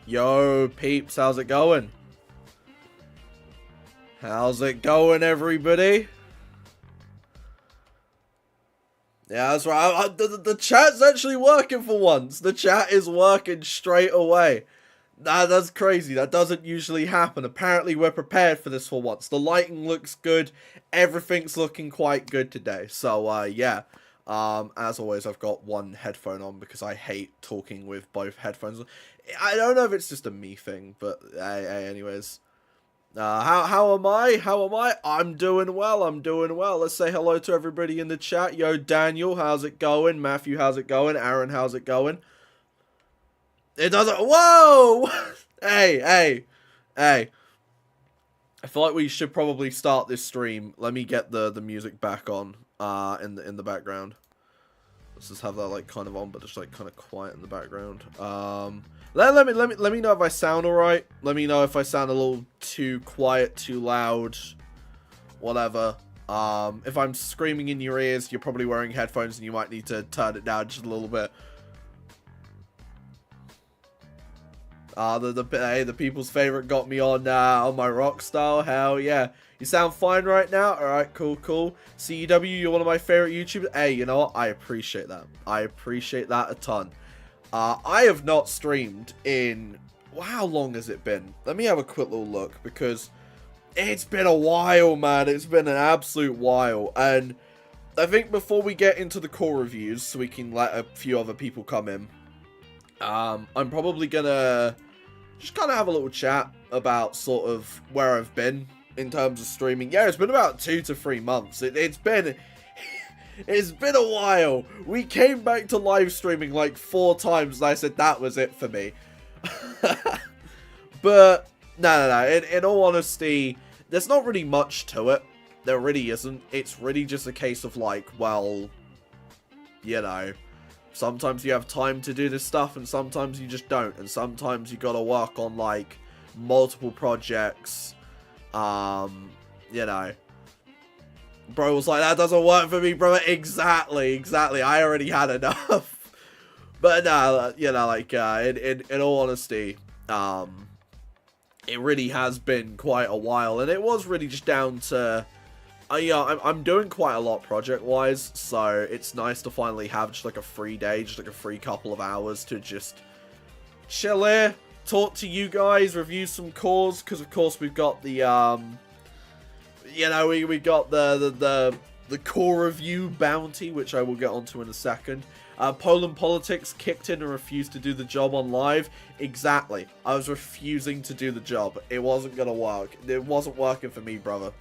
Yo, peeps, how's it going? How's it going, everybody? Yeah, that's right. The chat's actually working for once. The chat is working straight away. That's crazy. That doesn't usually happen. Apparently, we're prepared for this for once. The lighting looks good. Everything's looking quite good today. So, yeah. As always, I've got one headphone on because I hate talking with both headphones. I don't know if it's just a me thing, but hey, anyways. How am I? How am I? I'm doing well. I'm doing well. Let's say hello to everybody in the chat. Yo, Daniel, how's it going? Matthew, how's it going? Aaron, how's it going? It doesn't. Whoa! Hey. I feel like we should probably start this stream. Let me get the music back on. In the background. Let's just have that like kind of on, but just like kind of quiet in the background. Let me know if I sound alright. Let me know if I sound a little too quiet, too loud, whatever. If I'm screaming in your ears, you're probably wearing headphones and you might need to turn it down just a little bit. The people's favorite got me on my rock style. Hell yeah. You sound fine right now? Alright, cool. CAW, you're one of my favorite YouTubers. Hey, you know what? I appreciate that. I appreciate that a ton. I have not streamed in... How long has it been? Let me have a quick little look, because it's been a while, man. It's been an absolute while. And I think before we get into the core reviews, so we can let a few other people come in, I'm probably gonna just kind of have a little chat about sort of where I've been in terms of streaming. Yeah, it's been about 2 to 3 months. It's been a while. We came back to live streaming like 4 times, and I said that was it for me. But no. In all honesty, there's not really much to it. There really isn't. It's really just a case of like, well, you know, sometimes you have time to do this stuff, and sometimes you just don't. And sometimes you gotta work on like multiple projects. You know, bro was like, that doesn't work for me, bro. Exactly. I already had enough. But no, you know, like, in all honesty, it really has been quite a while, and it was really just down to, yeah, I'm doing quite a lot project-wise, so it's nice to finally have just like a free day, just like a free couple of hours to just chill here, talk to you guys, review some CAWs, because of course we've got the, you know, we got the core review bounty, which I will get onto in a second. Poland Politics kicked in and refused to do the job on live. Exactly. I was refusing to do the job. It wasn't gonna work. It wasn't working for me, brother.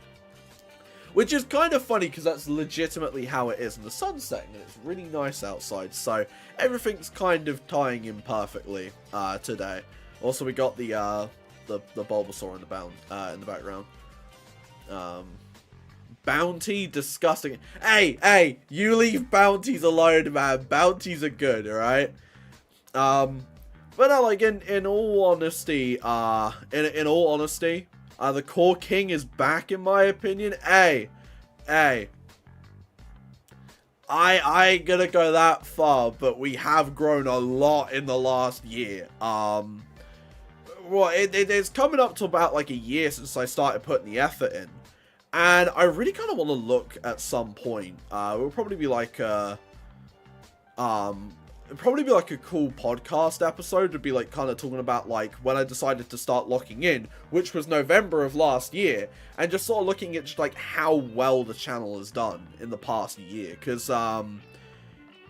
Which is kind of funny, because that's legitimately how it is. And the sun's setting, and it's really nice outside. So, everything's kind of tying in perfectly today. Also, we got the Bulbasaur in the background. Bounty, disgusting. Hey, you leave bounties alone, man. Bounties are good, alright? But no, like, in all honesty, in all honesty, the Core King is back, in my opinion. Hey, I ain't gonna go that far, but we have grown a lot in the last year. Well, it's coming up to about like a year since I started putting the effort in. And I really kind of want to look at some point. It will probably be like a, cool podcast episode to be like kind of talking about like when I decided to start locking in, which was November of last year, and just sort of looking at just like how well the channel has done in the past year. Because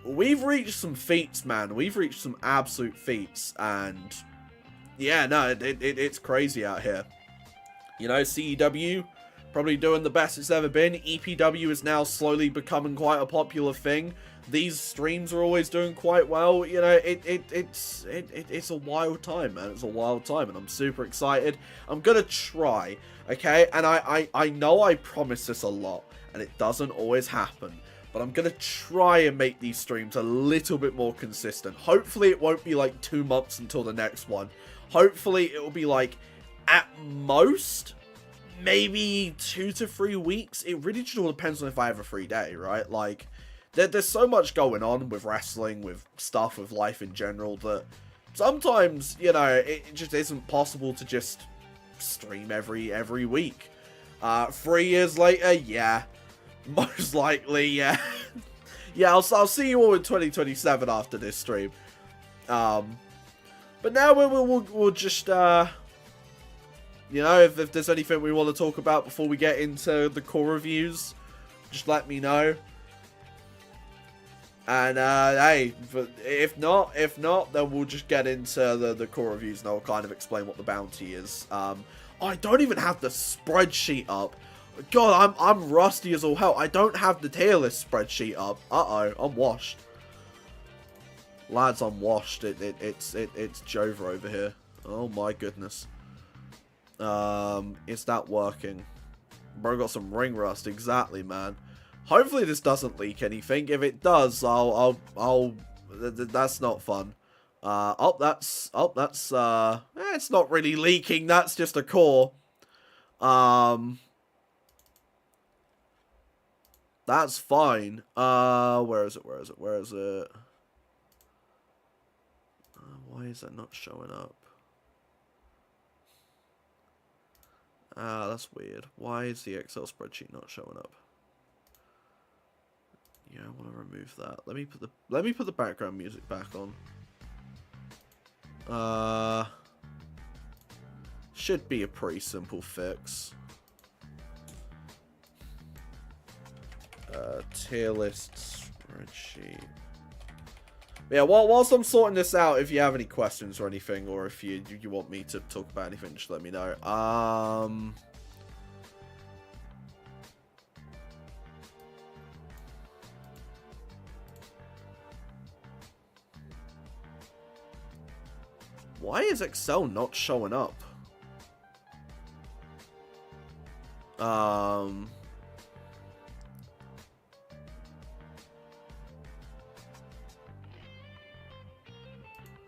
we've reached some feats, man. We've reached some absolute feats, and yeah, no, it's crazy out here. You know, CEW probably doing the best it's ever been. EPW is now slowly becoming quite a popular thing. These streams are always doing quite well. You know, it's a wild time, man. It's a wild time, and I'm super excited. I'm gonna try, okay? And I know I promise this a lot, and it doesn't always happen. But I'm gonna try and make these streams a little bit more consistent. Hopefully it won't be like 2 months until the next one. Hopefully it will be like, at most, maybe 2 to 3 weeks. It really just all depends on if I have a free day, right? Like, there's so much going on with wrestling, with stuff, with life in general, that sometimes, you know, it just isn't possible to just stream every week. 3 years later, yeah. Most likely, yeah. Yeah, I'll see you all in 2027 after this stream. But now we'll just, you know, if there's anything we want to talk about before we get into the core reviews, just let me know. And, hey, if not, then we'll just get into the core reviews and I'll kind of explain what the bounty is. I don't even have the spreadsheet up. God, I'm rusty as all hell. I don't have the tier list spreadsheet up. Uh-oh, I'm washed. Lads, I'm washed. It's Jova over here. Oh my goodness. Is that working? Bro got some ring rust, exactly, man. Hopefully this doesn't leak anything. If it does, that's not fun. That's it's not really leaking. That's just a core. That's fine. Where is it? Why is that not showing up? That's weird. Why is the Excel spreadsheet not showing up? Yeah, I want to remove that. Let me put the background music back on. Should be a pretty simple fix. Tier list spreadsheet. Yeah, whilst I'm sorting this out, if you have any questions or anything, or if you want me to talk about anything, just let me know. Why is Excel not showing up?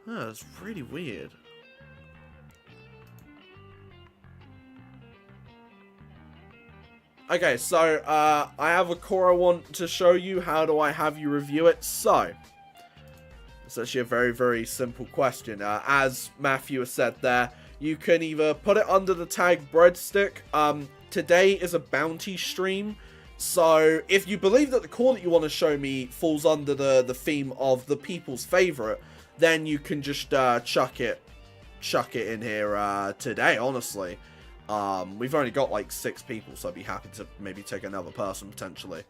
That's really weird. Okay, so, I have a core I want to show you. How do I have you review it? So, it's actually a very, very simple question. As Matthew has said there, you can either put it under the tag Breadstick. Today is a bounty stream. So, if you believe that the core that you want to show me falls under the theme of the people's favorite, then you can just chuck it in here today, honestly. We've only got like 6 people, so I'd be happy to maybe take another person potentially.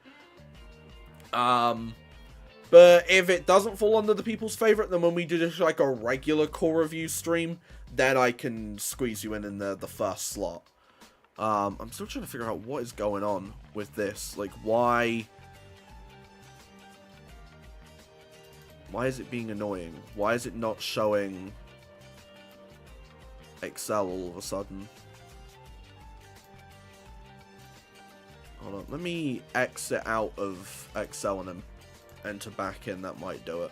But if it doesn't fall under the people's favorite, then when we do just like a regular core review stream, then I can squeeze you in the first slot. I'm still trying to figure out what is going on with this. Like, why is it being annoying? Why is it not showing Excel all of a sudden? Hold on, let me exit out of Excel and then enter back in. That might do it.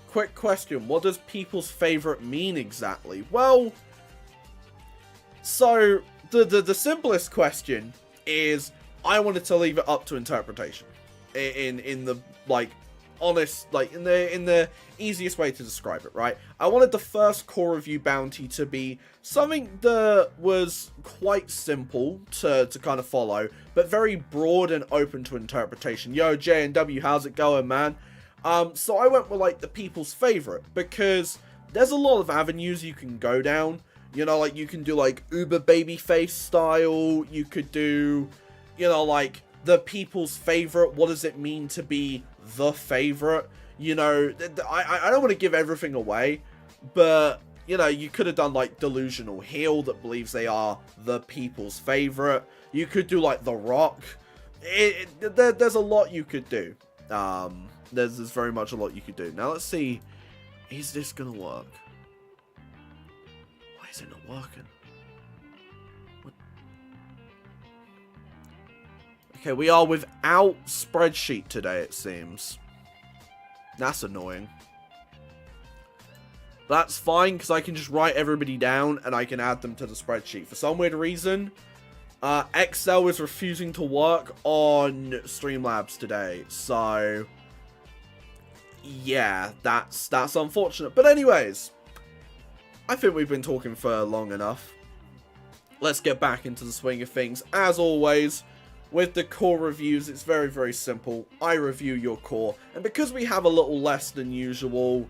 Quick question, what does people's favorite mean exactly? Well, so the simplest question is, I wanted to leave it up to interpretation. In the like honest, like in the easiest way to describe it, right? I wanted the first core review bounty to be something that was quite simple to kind of follow, but very broad and open to interpretation. Yo, J&W, how's it going, man? So I went with like the people's favorite, because there's a lot of avenues you can go down. You know, like you can do like Uber babyface style. You could do, you know, like the people's favorite. What does it mean to be the favorite? You know, I don't want to give everything away, but you know, you could have done like delusional heel that believes they are the people's favorite. You could do like The Rock. There's a lot you could do. There's very much a lot you could do. Now let's see, is this gonna work? Why is it not working? What? Okay, we are without spreadsheet today, it seems. That's annoying. That's fine, because I can just write everybody down and I can add them to the spreadsheet. For some weird reason, Excel is refusing to work on Streamlabs today, so yeah, that's unfortunate. But anyways, I think we've been talking for long enough. Let's get back into the swing of things. As always, with the core reviews, it's very, very simple. I review your core, and because we have a little less than usual,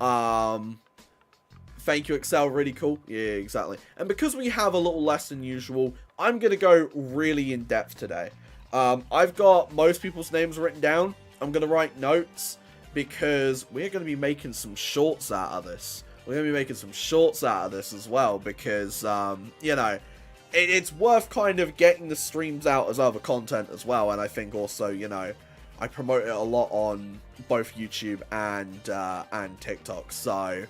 thank you, Excel, really cool. Yeah, exactly. And because we have a little less than usual, I'm going to go really in-depth today. I've got most people's names written down. I'm going to write notes because we're going to be making some shorts out of this. We're going to be making some shorts out of this as well because, you know, it's worth kind of getting the streams out as other content as well. And I think also, you know, I promote it a lot on both YouTube and TikTok. So,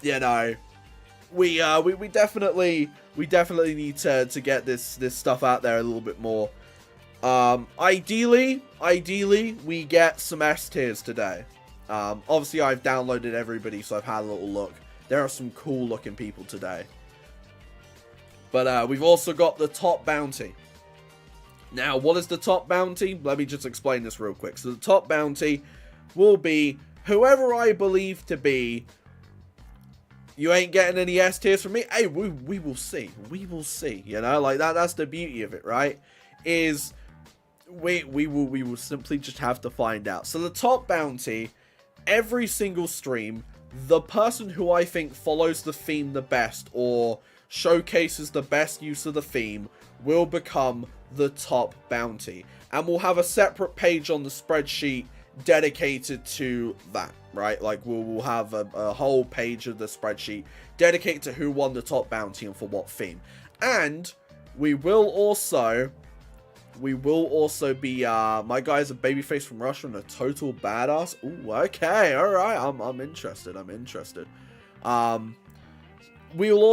you know, we definitely need to get this stuff out there a little bit more. Ideally we get some S tiers today. Obviously I've downloaded everybody, so I've had a little look. There are some cool looking people today. But we've also got the top bounty. Now, what is the top bounty? Let me just explain this real quick. So the top bounty will be whoever I believe to be. You ain't getting any S tiers from me. Hey, we will see. We will see. You know, like that's the beauty of it, right? Is we will simply just have to find out. So the top bounty, every single stream, the person who I think follows the theme the best or showcases the best use of the theme will become the top bounty. And we'll have a separate page on the spreadsheet dedicated to that, right? Like we'll have a whole page of the spreadsheet dedicated to who won the top bounty and for what theme. And we will also be my guy's a babyface from Russia and a total badass. Ooh, okay, all right, I'm interested. We'll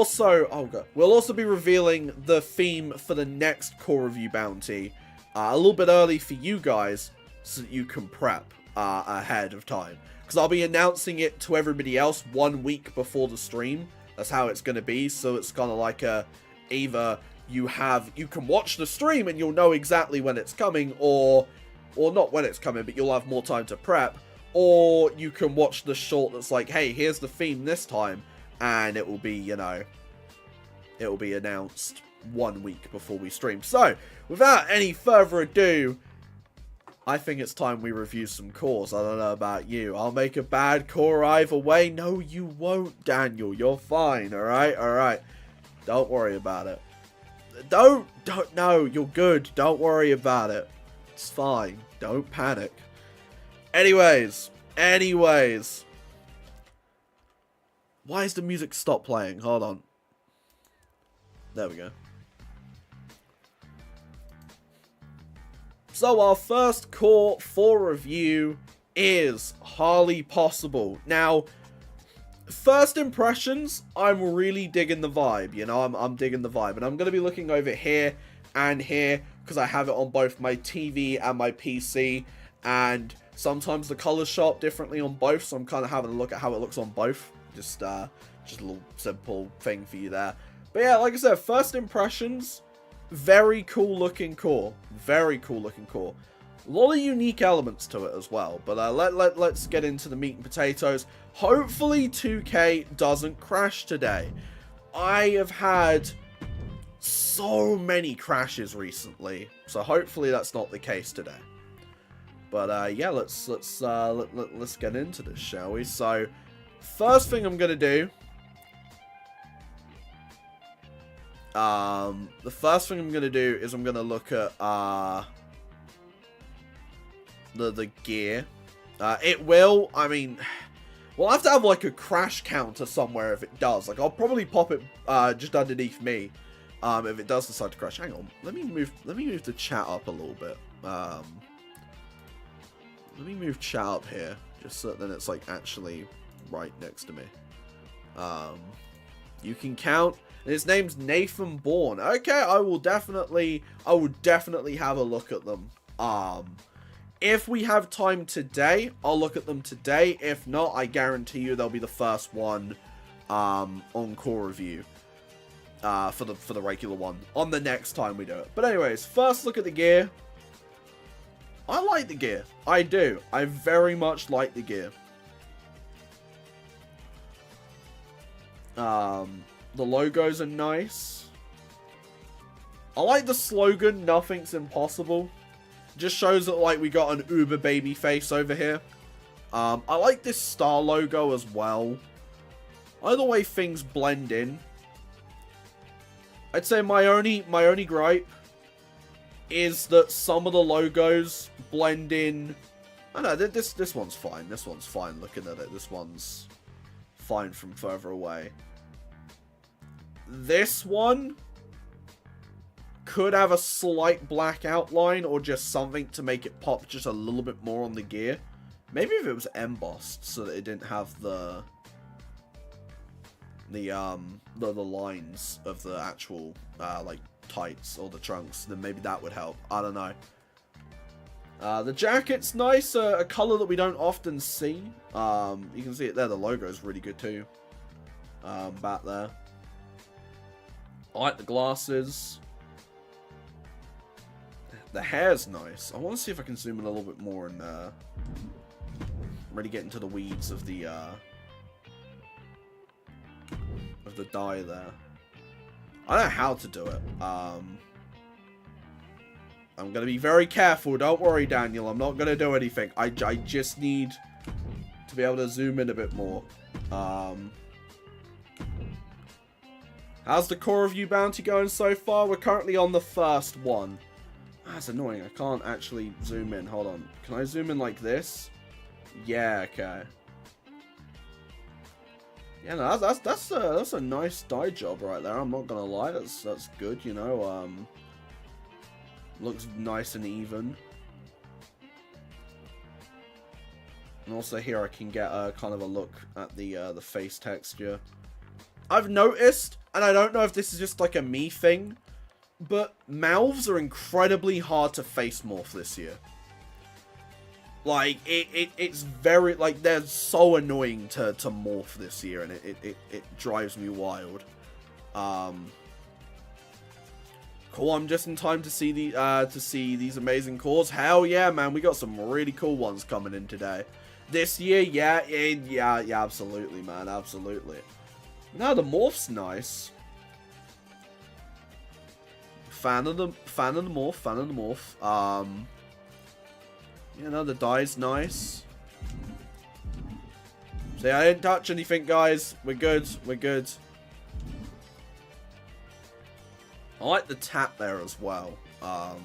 also be revealing the theme for the next core review bounty a little bit early for you guys, so that you can prep ahead of time. Because I'll be announcing it to everybody else 1 week before the stream. That's how it's going to be. So it's kind of like either you can watch the stream and you'll know exactly when it's coming, or not when it's coming, but you'll have more time to prep. Or you can watch the short that's like, hey, here's the theme this time. And it will be, you know, it will be announced 1 week before we stream. So, without any further ado, I think it's time we review some cores. I don't know about you. I'll make a bad core either way. No, you won't, Daniel. You're fine, alright? Alright. Don't worry about it. No, you're good. Don't worry about it. It's fine. Don't panic. Anyways. Why is the music stop playing? Hold on. There we go. So our first core for review is Harley Possible. Now, first impressions, I'm really digging the vibe. You know, I'm digging the vibe. And I'm going to be looking over here and here because I have it on both my TV and my PC. And sometimes the colors show up differently on both. So I'm kind of having a look at how it looks on both. Just a little simple thing for you there. But yeah, like I said, first impressions, very cool looking core. Very cool looking core. A lot of unique elements to it as well. But let's get into the meat and potatoes. Hopefully 2K doesn't crash today. I have had so many crashes recently. So hopefully that's not the case today. But yeah, let's get into this, shall we? So first thing I'm gonna do, the first thing I'm gonna do is I'm gonna look at the gear. It will, I mean, we'll have to have like a crash counter somewhere if it does. Like I'll probably pop it just underneath me if it does decide to crash. Hang on, let me move the chat up a little bit. Let me move chat up here just so that then it's like actually right next to me. You can count. And his name's Nathan Bourne. Okay, I will definitely have a look at them. If we have time today, I'll look at them today. If not, I guarantee you they'll be the first one on core review. for the regular one on the next time we do it. But anyways, first look at the gear. I like the gear. I do. I very much like the gear. The logos are nice. I like the slogan, "Nothing's impossible." Just shows that, like, we got an uber baby face over here. I like this star logo as well. I like the way things blend in. I'd say my only gripe is that some of the logos blend in. I know this one's fine. This one's fine looking at it. This one's fine from further away. This one could have a slight black outline or just something to make it pop just a little bit more on the gear. Maybe if it was embossed so that it didn't have the lines of the actual like tights or the trunks, then maybe that would help. I don't know. The jacket's nice, a color that we don't often see. You can see it there. The logo is really good too. Back there. I like the glasses. The hair's nice. I want to see if I can zoom in a little bit more and really get into the weeds of the dye there. I don't know how to do it. I'm going to be very careful. Don't worry, Daniel. I'm not going to do anything. I just need to be able to zoom in a bit more. How's the core review bounty going so far? We're currently on the first one. That's annoying. I can't actually zoom in. Hold on. Can I zoom in like this? Yeah, okay. Yeah, no, that's a nice dye job right there. I'm not gonna lie. That's good, you know. Looks nice and even. And also here I can get a kind of a look at the face texture. I've noticed, and I don't know if this is just like a me thing, but mouths are incredibly hard to face morph this year. Like, it's very, like, they're so annoying to morph this year, and it drives me wild. Cool, I'm just in time to see these amazing cores. Hell yeah, man, we got some really cool ones coming in today. This year, yeah, absolutely, man, absolutely. No, the morph's nice. Fan of the morph. You know, the dye's nice. See, I didn't touch anything, guys. We're good. We're good. I like the tap there as well. And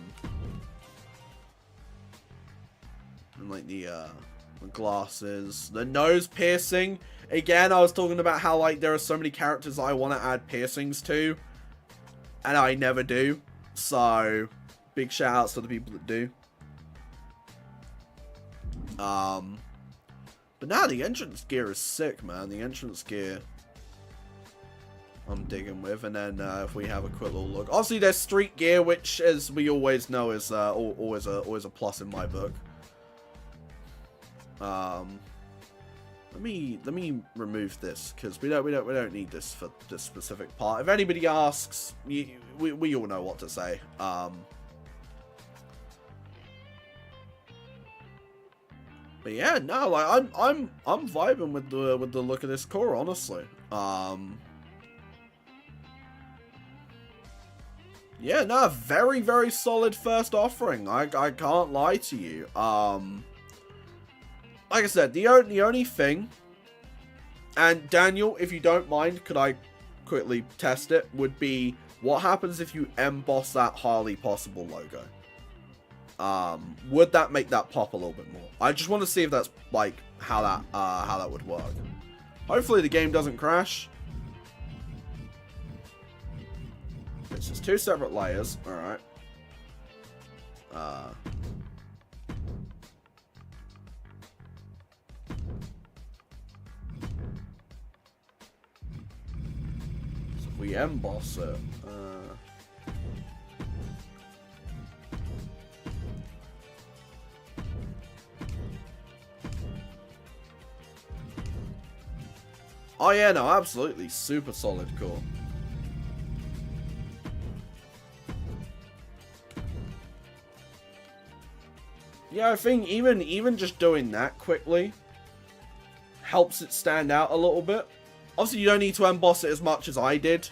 like the glasses. The nose piercing. Again, I was talking about how, like, there are so many characters I want to add piercings to. And I never do. So, big shout outs to the people that do. But now the entrance gear is sick, man. The entrance gear I'm digging with. And then if we have a quick little look. Obviously, there's street gear, which, as we always know, is always a plus in my book. Let me remove this because we don't need this for this specific part. If anybody asks, we all know what to say. But yeah, no, like I'm vibing with the look of this core, honestly. Yeah, no, very, very solid first offering. I can't lie to you. Like I said, the only thing, and Daniel, if you don't mind, could I quickly test it, would be what happens if you emboss that Harley Possible logo? Would that make that pop a little bit more? I just want to see if that's like how that would work. Hopefully the game doesn't crash. It's just two separate layers. All right. So if we emboss it. Oh yeah, no, absolutely. Super solid core. yeah, I think even just doing that quickly helps it stand out a little bit. Obviously, you don't need to emboss it as much as I did,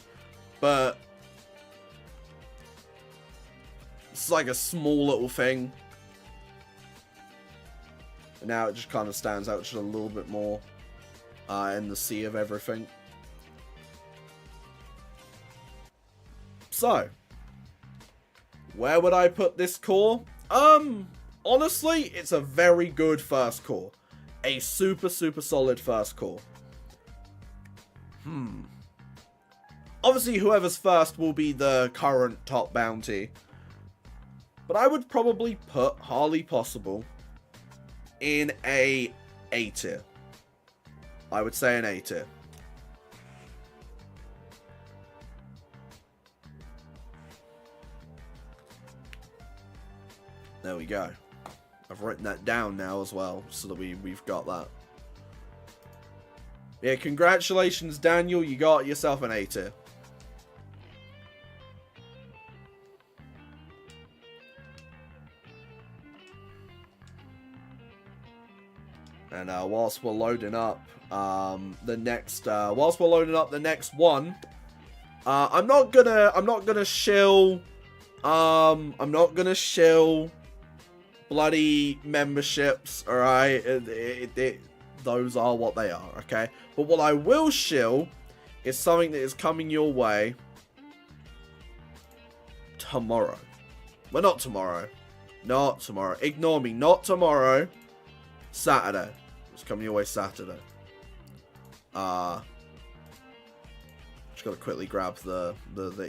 but it's like a small little thing. And now it just kind of stands out just a little bit more in the sea of everything. So, where would I put this core? Honestly, it's a very good first core. A super, super solid first core. Obviously, whoever's first will be the current top bounty. But I would probably put Harley Possible in a A tier. I would say an A tier. There we go. I've written that down now as well, so that we've got that. Yeah, congratulations, Daniel. You got yourself an A tier. And whilst we're loading up the next one, I'm not gonna shill bloody memberships, alright? Those are what they are, okay? But what I will shill is something that is coming your way tomorrow. Well, not tomorrow. Not tomorrow. Ignore me. Not tomorrow. Saturday. It's coming your way Saturday. Just gotta quickly grab the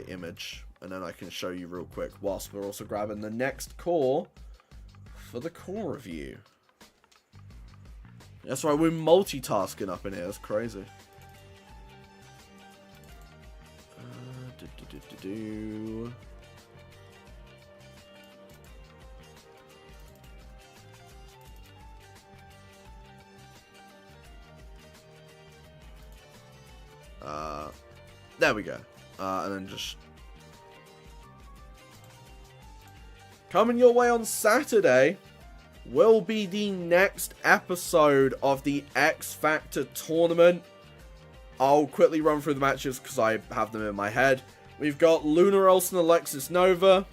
image, and then I can show you real quick, whilst we're also grabbing the next core for the core review. That's right, we're multitasking up in here. That's crazy. There we go. And then just coming your way on Saturday will be the next episode of the X Factor tournament. I'll quickly run through the matches because I have them in my head. We've got Luna Olsen, Alexis Nova.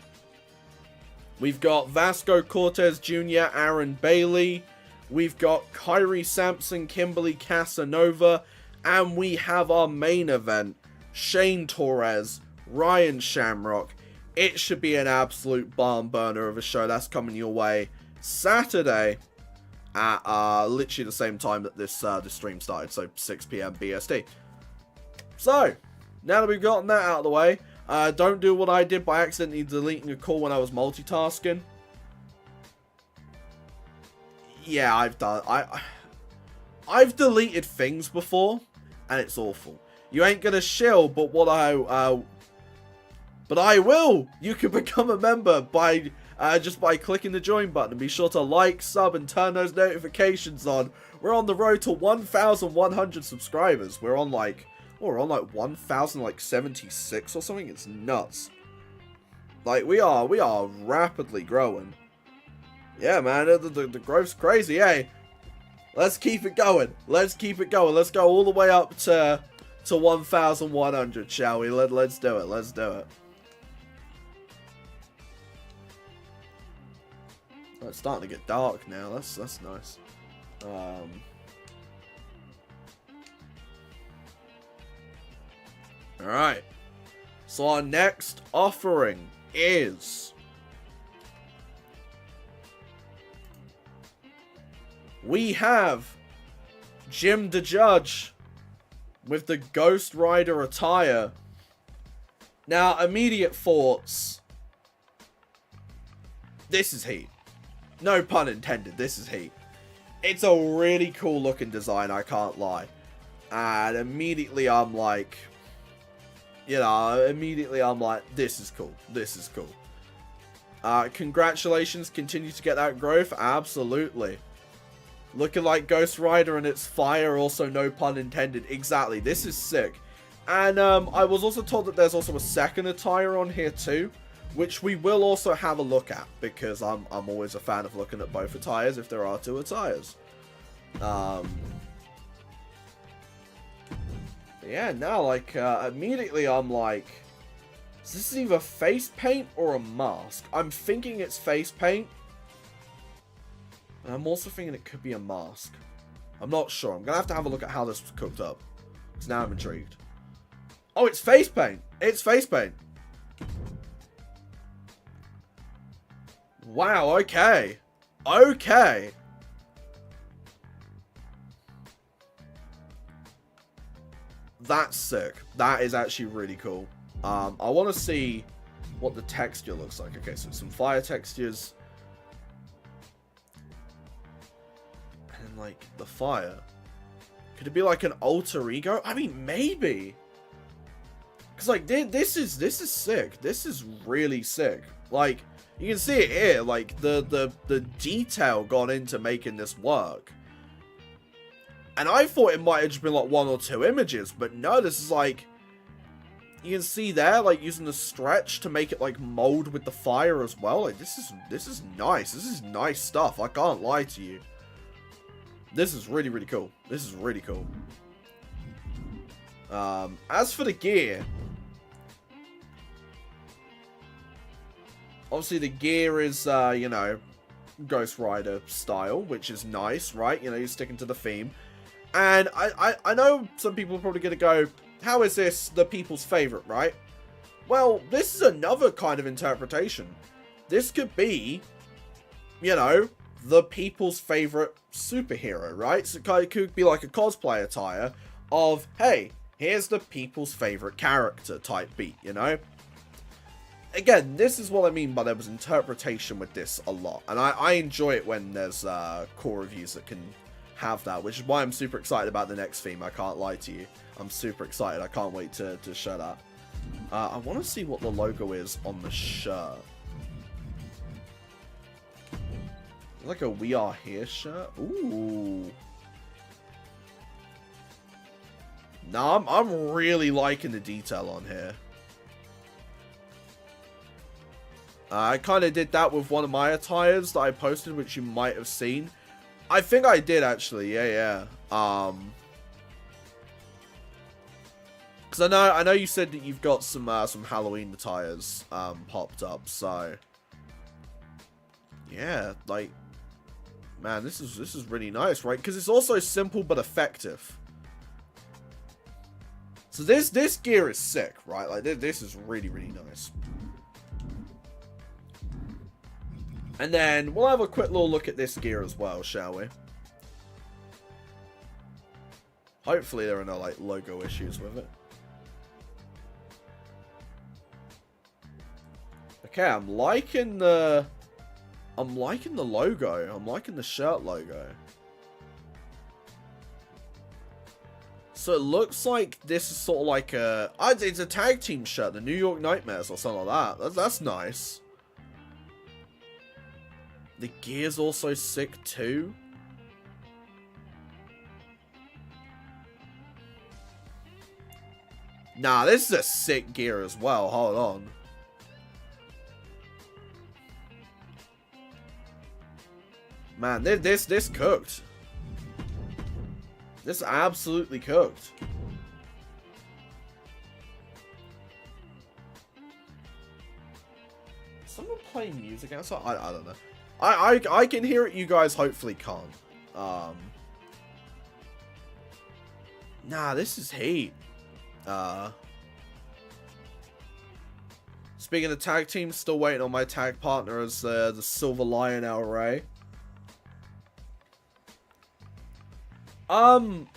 We've got Vasco Cortez Jr., Aaron Bailey. We've got Kyrie Sampson, Kimberly Casanova. And we have our main event, Shane Torres, Ryan Shamrock. It should be an absolute barn burner of a show. That's coming your way Saturday at literally the same time that this stream started, so 6 PM BST. So, now that we've gotten that out of the way, don't do what I did by accidentally deleting a call when I was multitasking. Yeah, I've deleted things before, and it's awful. You ain't gonna shill, but but I will. You can become a member by just by clicking the join button, and be sure to like, sub, and turn those notifications on. We're on the road to 1,100 subscribers. We're on like 1,076 or something. It's nuts. Like we are rapidly growing. Yeah, man, the growth's crazy. Hey, let's keep it going. Let's keep it going. Let's go all the way up to 1,100, shall we? Let's do it. Let's do it. Oh, it's starting to get dark now. That's nice. Alright. So our next offering is we have Jim the Judge with the Ghost Rider attire. Now, immediate thoughts. This is heat. No pun intended, this is heat. It's a really cool looking design, I can't lie. And immediately I'm like, this is cool. This is cool. Congratulations, continue to get that growth. Absolutely. Looking like Ghost Rider and its fire, also no pun intended. Exactly, this is sick. And I was also told that there's also a second attire on here too, which we will also have a look at, because I'm always a fan of looking at both attires if there are two attires. Yeah, now, like, immediately I'm like, is this either face paint or a mask? I'm thinking it's face paint. And I'm also thinking it could be a mask. I'm not sure. I'm going to have a look at how this was cooked up. Because now I'm intrigued. Oh, it's face paint. It's face paint. Wow, okay. Okay. That's sick. That is actually really cool. I want to see what the texture looks like. Okay, so some fire textures. And like the fire. Could it be like an alter ego? I mean, maybe. Cause like this is sick. This is really sick. Like you can see it here. Like the detail gone into making this work. And I thought it might have just been like one or two images, but no, this is like, you can see there, like using the stretch to make it like mold with the fire as well. Like this is nice. This is nice stuff. I can't lie to you. This is really, really cool. This is really cool. As for the gear, obviously the gear is, you know, Ghost Rider style, which is nice, right? You know, you're sticking to the theme. And I know some people are probably going to go, how is this the people's favorite, right? Well, this is another kind of interpretation. This could be, you know, the people's favorite superhero, right? So it could be like a cosplay attire of, hey, here's the people's favorite character type beat, you know? Again, this is what I mean by there was interpretation with this a lot. And I enjoy it when there's core reviews that can have that, which is why I'm super excited about the next theme. I can't lie to you. I'm super excited. I can't wait to show that. I want to see what the logo is on the shirt. Like a We Are Here shirt. Ooh. No, I'm really liking the detail on here. I kind of did that with one of my attires that I posted, which you might have seen. I think I did, actually. Yeah. Because I know you said that you've got some Halloween attires popped up, so yeah, like, man, this is really nice, right? Because it's also simple but effective. So this gear is sick, right? Like this is really, really nice. And then we'll have a quick little look at this gear as well, shall we? Hopefully there are no like logo issues with it. Okay, I'm liking the logo. I'm liking the shirt logo. So it looks like this is sort of like it's a tag team shirt, the New York Nightmares or something like that. That's nice. The gear's also sick too. Nah, this is a sick gear as well. Hold on. Man, this cooked. This absolutely cooked. Someone playing music outside? I don't know. I can hear it, you guys hopefully can't. Nah, this is heat. Speaking of tag teams, still waiting on my tag partner as the Silver Lion El Rey. I'm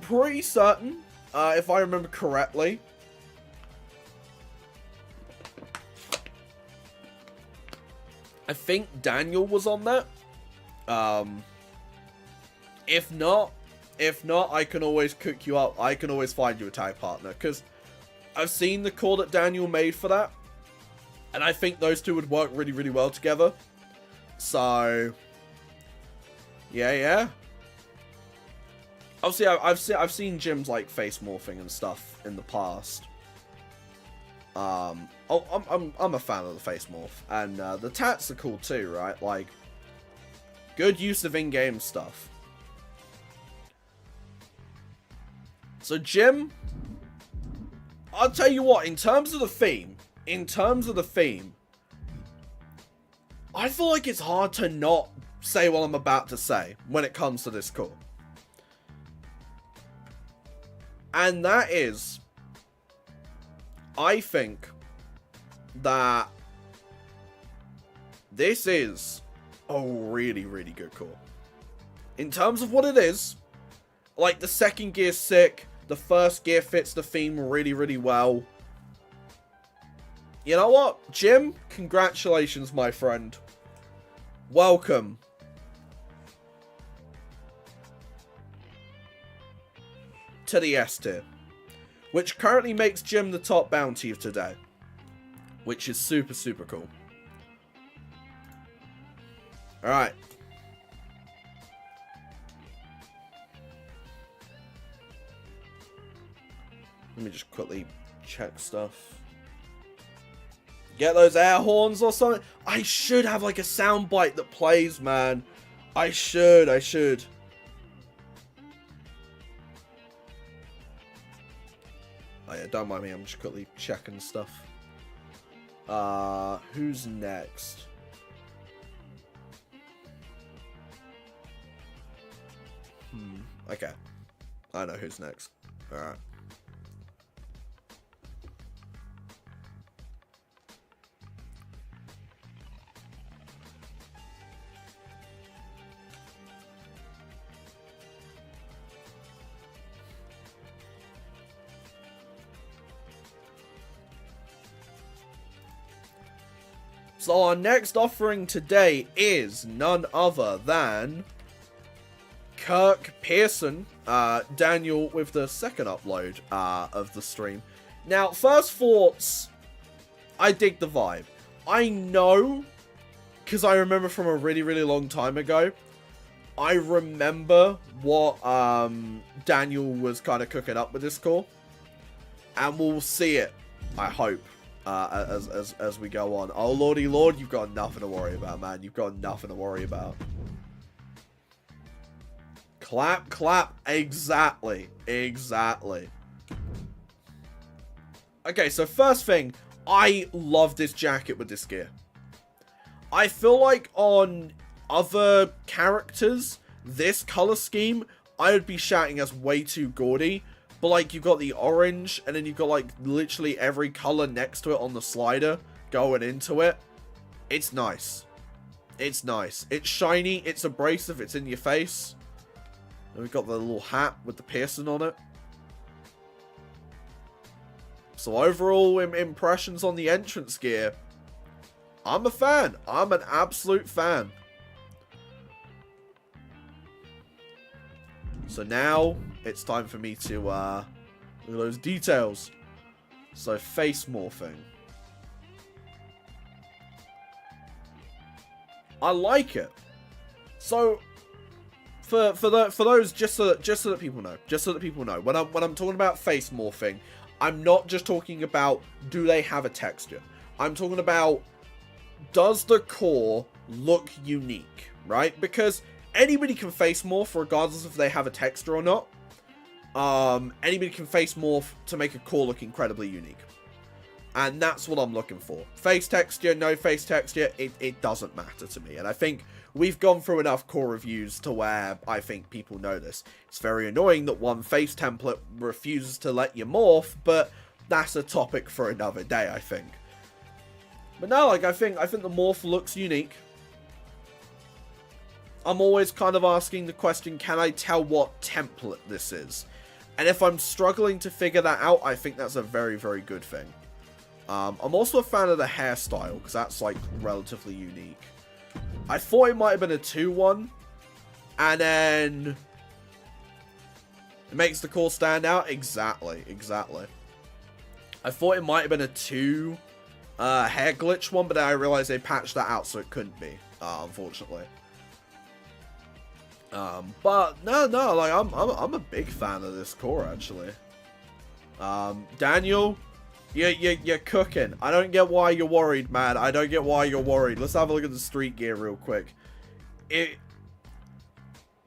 pretty certain, if I remember correctly, I think Daniel was on that. If not, I can always cook you up. I can always find you a tag partner, because I've seen the call that Daniel made for that, and I think those two would work really, really well together. So, yeah. Obviously, I've seen Jim's like face morphing and stuff in the past. I'm a fan of the face morph, and the tats are cool too, right? Like, good use of in-game stuff. So Jim, I'll tell you what, in terms of the theme, I feel like it's hard to not say what I'm about to say when it comes to this core. And that is, I think that this is a really, really good core. In terms of what it is, like, the second gear's sick, the first gear fits the theme really, really well. You know what? Jim, congratulations, my friend. Welcome. To the S tier. Which currently makes Jim the top bounty of today. Which is super, super cool. Alright. Let me just quickly check stuff. Get those air horns or something. I should have like a soundbite that plays, man. I should. Oh yeah, don't mind me, I'm just quickly checking stuff. Who's next? Okay. I know who's next. Alright. So our next offering today is none other than Kirk Pearson, Daniel with the second upload of the stream. Now, first thoughts, I dig the vibe. I know, because I remember from a really, really long time ago, I remember what Daniel was kind of cooking up with this core. And we'll see it, I hope. As we go on. Oh, lordy lord, you've got nothing to worry about, man. You've got nothing to worry about. Clap, clap. Exactly. Okay, so first thing, I love this jacket with this gear. I feel like on other characters, this color scheme, I would be shouting as way too gaudy. But, like, you've got the orange, and then you've got, like, literally every color next to it on the slider going into it. It's nice. It's nice. It's shiny, it's abrasive, it's in your face. And we've got the little hat with the piercing on it. So, overall impressions on the entrance gear, I'm a fan. I'm an absolute fan. So now, it's time for me to, look at those details. So, face morphing. I like it. So, for those, just so that people know, when I'm talking about face morphing, I'm not just talking about, do they have a texture? I'm talking about, does the core look unique, right? Because anybody can face morph regardless if they have a texture or not. Anybody can face morph to make a core look incredibly unique. And that's what I'm looking for. Face texture, no face texture, it doesn't matter to me. And I think we've gone through enough core reviews to where I think people know this. It's very annoying that one face template refuses to let you morph, but that's a topic for another day, I think. But no, like, I think the morph looks unique. I'm always kind of asking the question, can I tell what template this is? And if I'm struggling to figure that out, I think that's a very, very good thing. I'm also a fan of the hairstyle, because that's, like, relatively unique. I thought it might have been a 2-1, and then it makes the core stand out. Exactly. I thought it might have been a 2 hair glitch one, but then I realized they patched that out, so it couldn't be, unfortunately. But no, like I'm a big fan of this core, actually. Daniel, You're cooking. I don't get why you're worried, man. I don't get why you're worried. Let's have a look at the street gear real quick.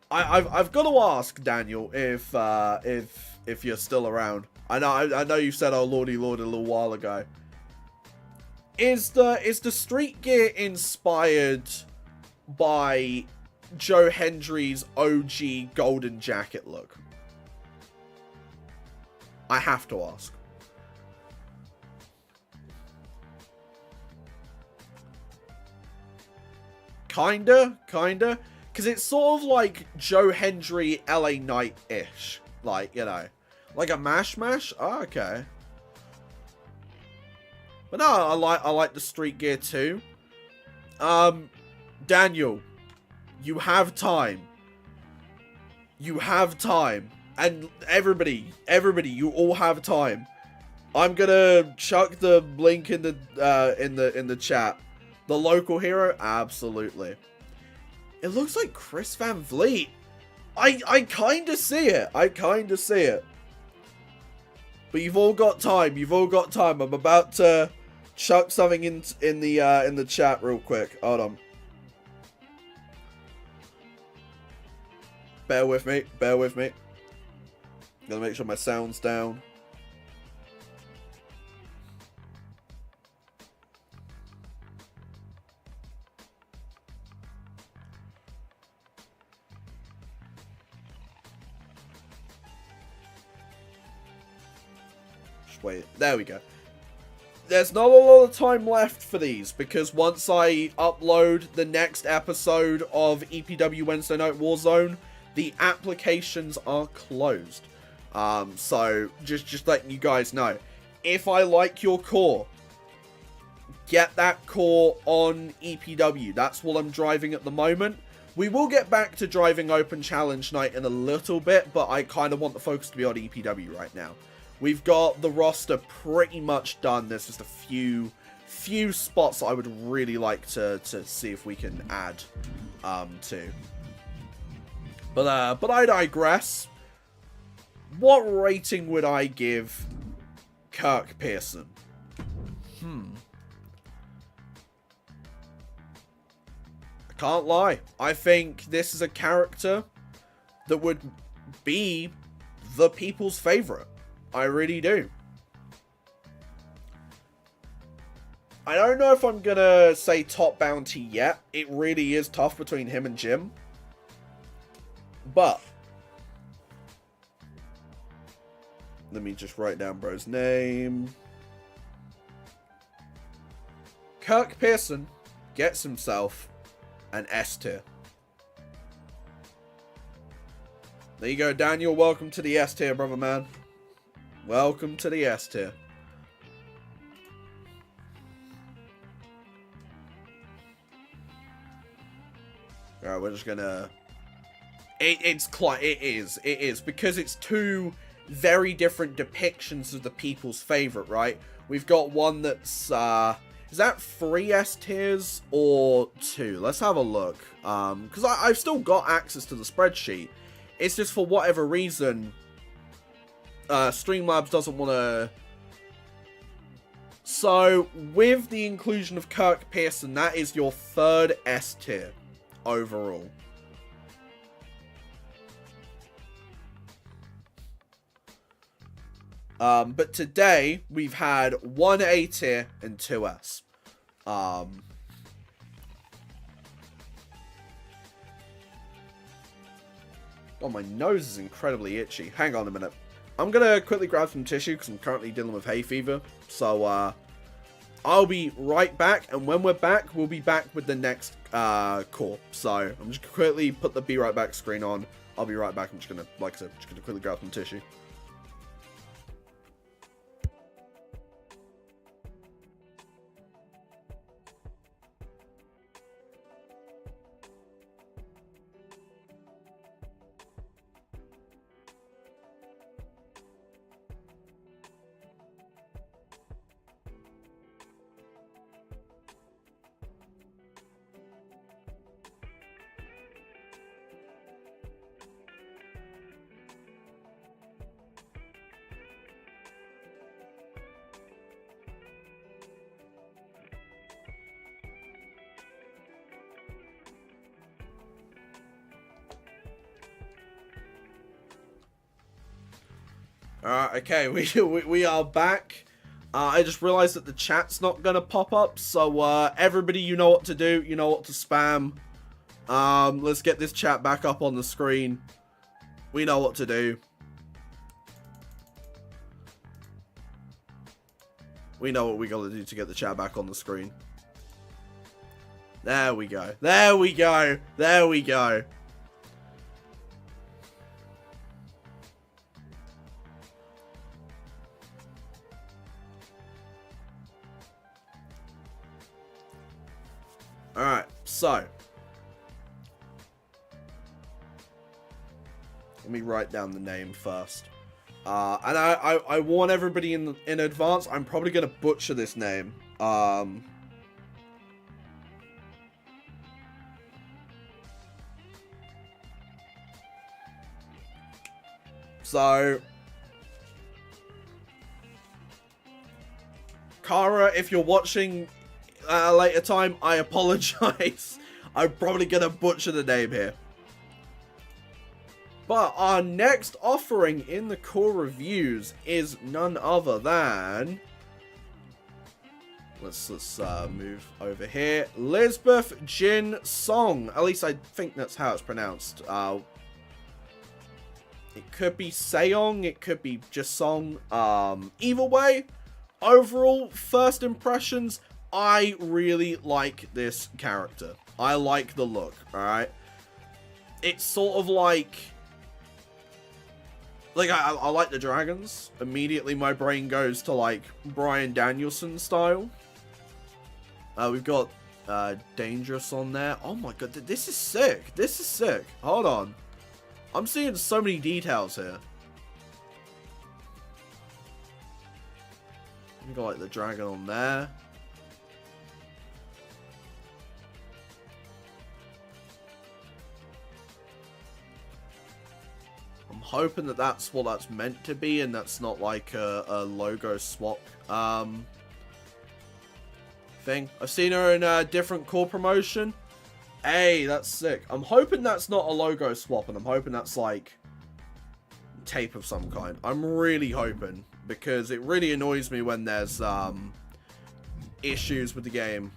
I've got to ask Daniel if you're still around. I know you said oh lordy lord a little while ago. Is the street gear inspired by Joe Hendry's OG golden jacket look? I have to ask. Kinda. Because it's sort of like Joe Hendry LA Knight-ish. Like, you know. Like a mash? Oh, okay. But no, I like the street gear too. Daniel, you have time. You have time. And everybody, you all have time. I'm gonna chuck the link in the chat. The local hero? Absolutely. It looks like Chris Van Vliet. I kinda see it. But you've all got time. I'm about to chuck something in the chat real quick. Hold on. Bear with me. Gotta make sure my sound's down. Wait, there we go. There's not a lot of time left for these, because once I upload the next episode of EPW Wednesday Night Warzone, the applications are closed. So, just letting you guys know. If I like your core, get that core on EPW. That's what I'm driving at the moment. We will get back to driving Open Challenge Night in a little bit, but I kind of want the focus to be on EPW right now. We've got the roster pretty much done. There's just a few spots that I would really like to see if we can add to. But I digress. What rating would I give Kirk Pearson? I can't lie. I think this is a character that would be the people's favorite. I really do. I don't know if I'm gonna say top bounty yet. It really is tough between him and Jim. But let me just write down bro's name. Kirk Pearson gets himself an S tier. There you go, Daniel. Welcome to the S tier, brother man. Welcome to the S tier. Alright, we're just gonna... It is. Because it's two very different depictions of the people's favorite, right? We've got one that's, is that 3 S tiers or 2? Let's have a look. Because I've still got access to the spreadsheet. It's just for whatever reason... Streamlabs doesn't want to... So, with the inclusion of Kirk Pearson, that is your 3rd S tier overall. But today, we've had 1 A tier and 2 S. Oh, my nose is incredibly itchy. Hang on a minute. I'm going to quickly grab some tissue because I'm currently dealing with hay fever. So, I'll be right back. And when we're back, we'll be back with the next core. So, I'm just going to quickly put the be right back screen on. I'll be right back. I'm just going to, like I said, just going to quickly grab some tissue. Okay, we are back. I just realized that the chat's not gonna pop up, so everybody, you know what to do, you know what to spam. Let's get this chat back up on the screen. We know what to do. We know what we gotta do to get the chat back on the screen. There we go. There we go. There we go. Alright, so. Let me write down the name first. And I warn everybody in advance, I'm probably going to butcher this name. So, Kara, if you're watching at a later time, I apologize. I'm probably going to butcher the name here. But our next offering in the core reviews is none other than... Let's move over here. Lisbeth Jin Song. At least I think that's how it's pronounced. It could be Seong. It could be just Song. Either way, overall, first impressions, I really like this character. I like the look, alright? It's sort of like I like the dragons. Immediately my brain goes to like Bryan Danielson style. We've got Dangerous on there. Oh my god, this is sick. This is sick. Hold on. I'm seeing so many details here. We got like the dragon on there. I'm hoping that that's what that's meant to be, and that's not like a logo swap thing. I've seen her in a different core promotion. Hey, that's sick. I'm hoping that's not a logo swap, and I'm hoping that's like tape of some kind. I'm really hoping, because it really annoys me when there's issues with the game.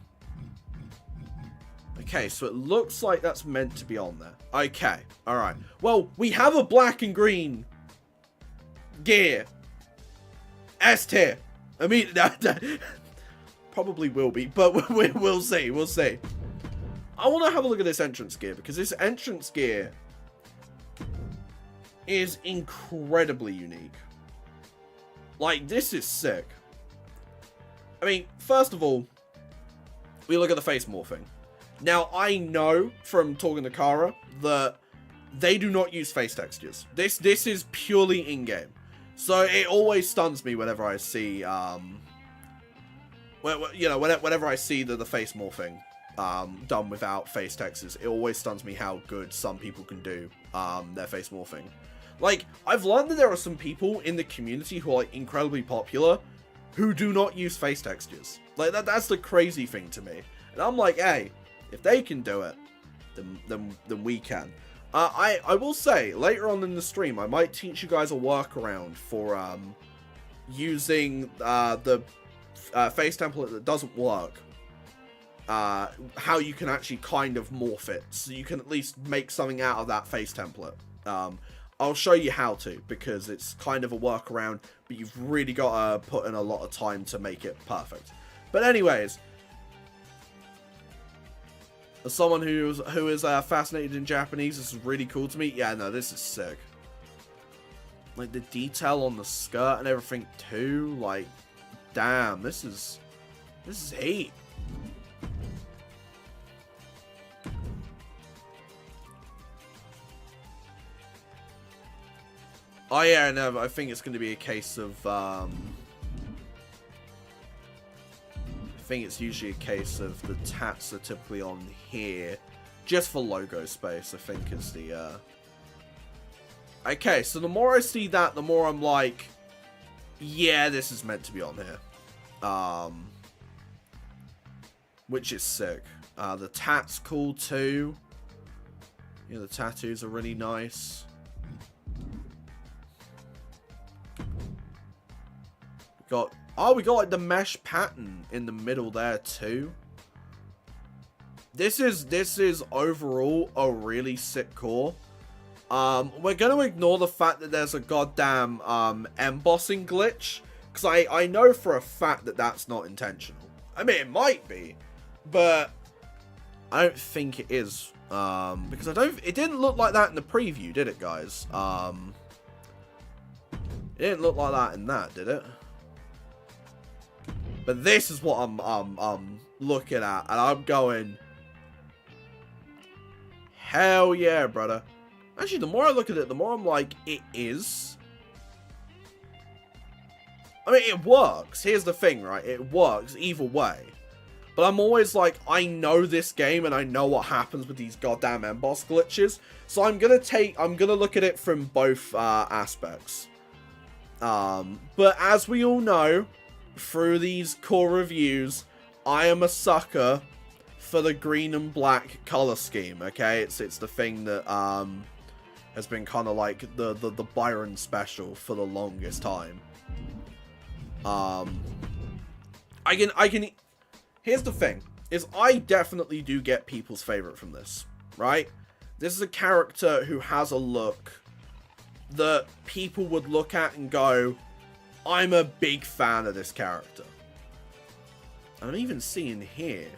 Okay, so it looks like that's meant to be on there. Okay, alright. Well, we have a black and green gear. S tier. I mean, probably will be, but we'll see. We'll see. I want to have a look at this entrance gear, because this entrance gear is incredibly unique. Like, this is sick. I mean, first of all, we look at the face morphing. Now, I know from talking to Kara that they do not use face textures. This is purely in-game. So it always stuns me whenever I see, whenever I see the face morphing done without face textures. It always stuns me how good some people can do their face morphing. Like, I've learned that there are some people in the community who are like incredibly popular who do not use face textures. Like, that's the crazy thing to me. And I'm like, hey, if they can do it, then we can. I will say, later on in the stream, I might teach you guys a workaround for using the face template that doesn't work. How you can actually kind of morph it, so you can at least make something out of that face template. I'll show you how to, because it's kind of a workaround, but you've really got to put in a lot of time to make it perfect. But anyways, as someone who is fascinated in Japanese, this is really cool to me. Yeah, no, this is sick. Like, the detail on the skirt and everything too. Like, damn, this is heat. Oh yeah, no, I think it's going to be a case of I think it's usually a case of the tats are typically on here, just for logo space, I think is the, Okay, so the more I see that, the more I'm like, yeah, this is meant to be on here. Which is sick. The tats cool too. Yeah, the tattoos are really nice. Oh, we got like the mesh pattern in the middle there too. This is overall a really sick core. We're going to ignore the fact that there's a goddamn embossing glitch, because I know for a fact that that's not intentional. I mean, it might be, but I don't think it is, because it didn't look like that in the preview, did it, guys? It didn't look like that in that, did it? But this is what I'm looking at, and I'm going, hell yeah, brother. Actually, the more I look at it, the more I'm like, it is. I mean, it works. Here's the thing, right? It works either way. But I'm always like, I know this game and I know what happens with these goddamn emboss glitches. So I'm gonna look at it from both aspects. But as we all know, through these core reviews, I am a sucker for the green and black color scheme, okay? It's the thing that has been kind of like the Byron special for the longest time. Here's the thing, is I definitely do get people's favorite from this, right? This is a character who has a look that people would look at and go, I'm a big fan of this character. And I'm even seeing here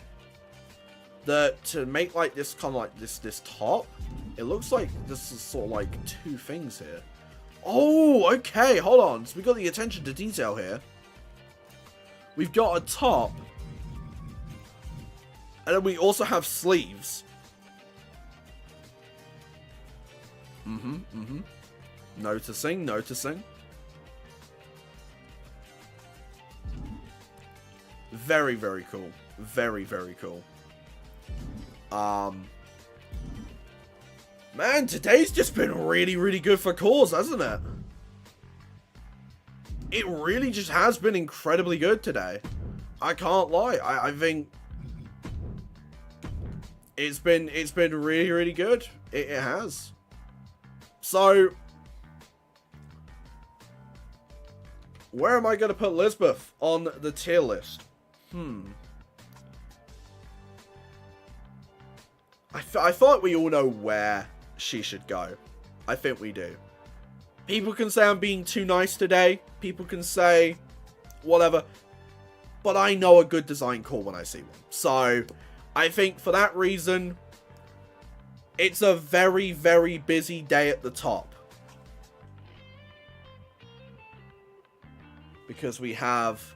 that to make like this kind of like this top, it looks like this is sort of like two things here. Oh, okay, hold on. So we got the attention to detail here. We've got a top, and then we also have sleeves. Noticing. Very, very cool. Very, very cool. Man, today's just been really, really good for CAWs, hasn't it? It really just has been incredibly good today. I can't lie. I think it's been really, really good. It has. So, where am I going to put Lisbeth on the tier list? I thought we all know where she should go. I think we do. People can say I'm being too nice today. People can say whatever. But I know a good design call when I see one. So, I think for that reason, it's a very, very busy day at the top. Because we have...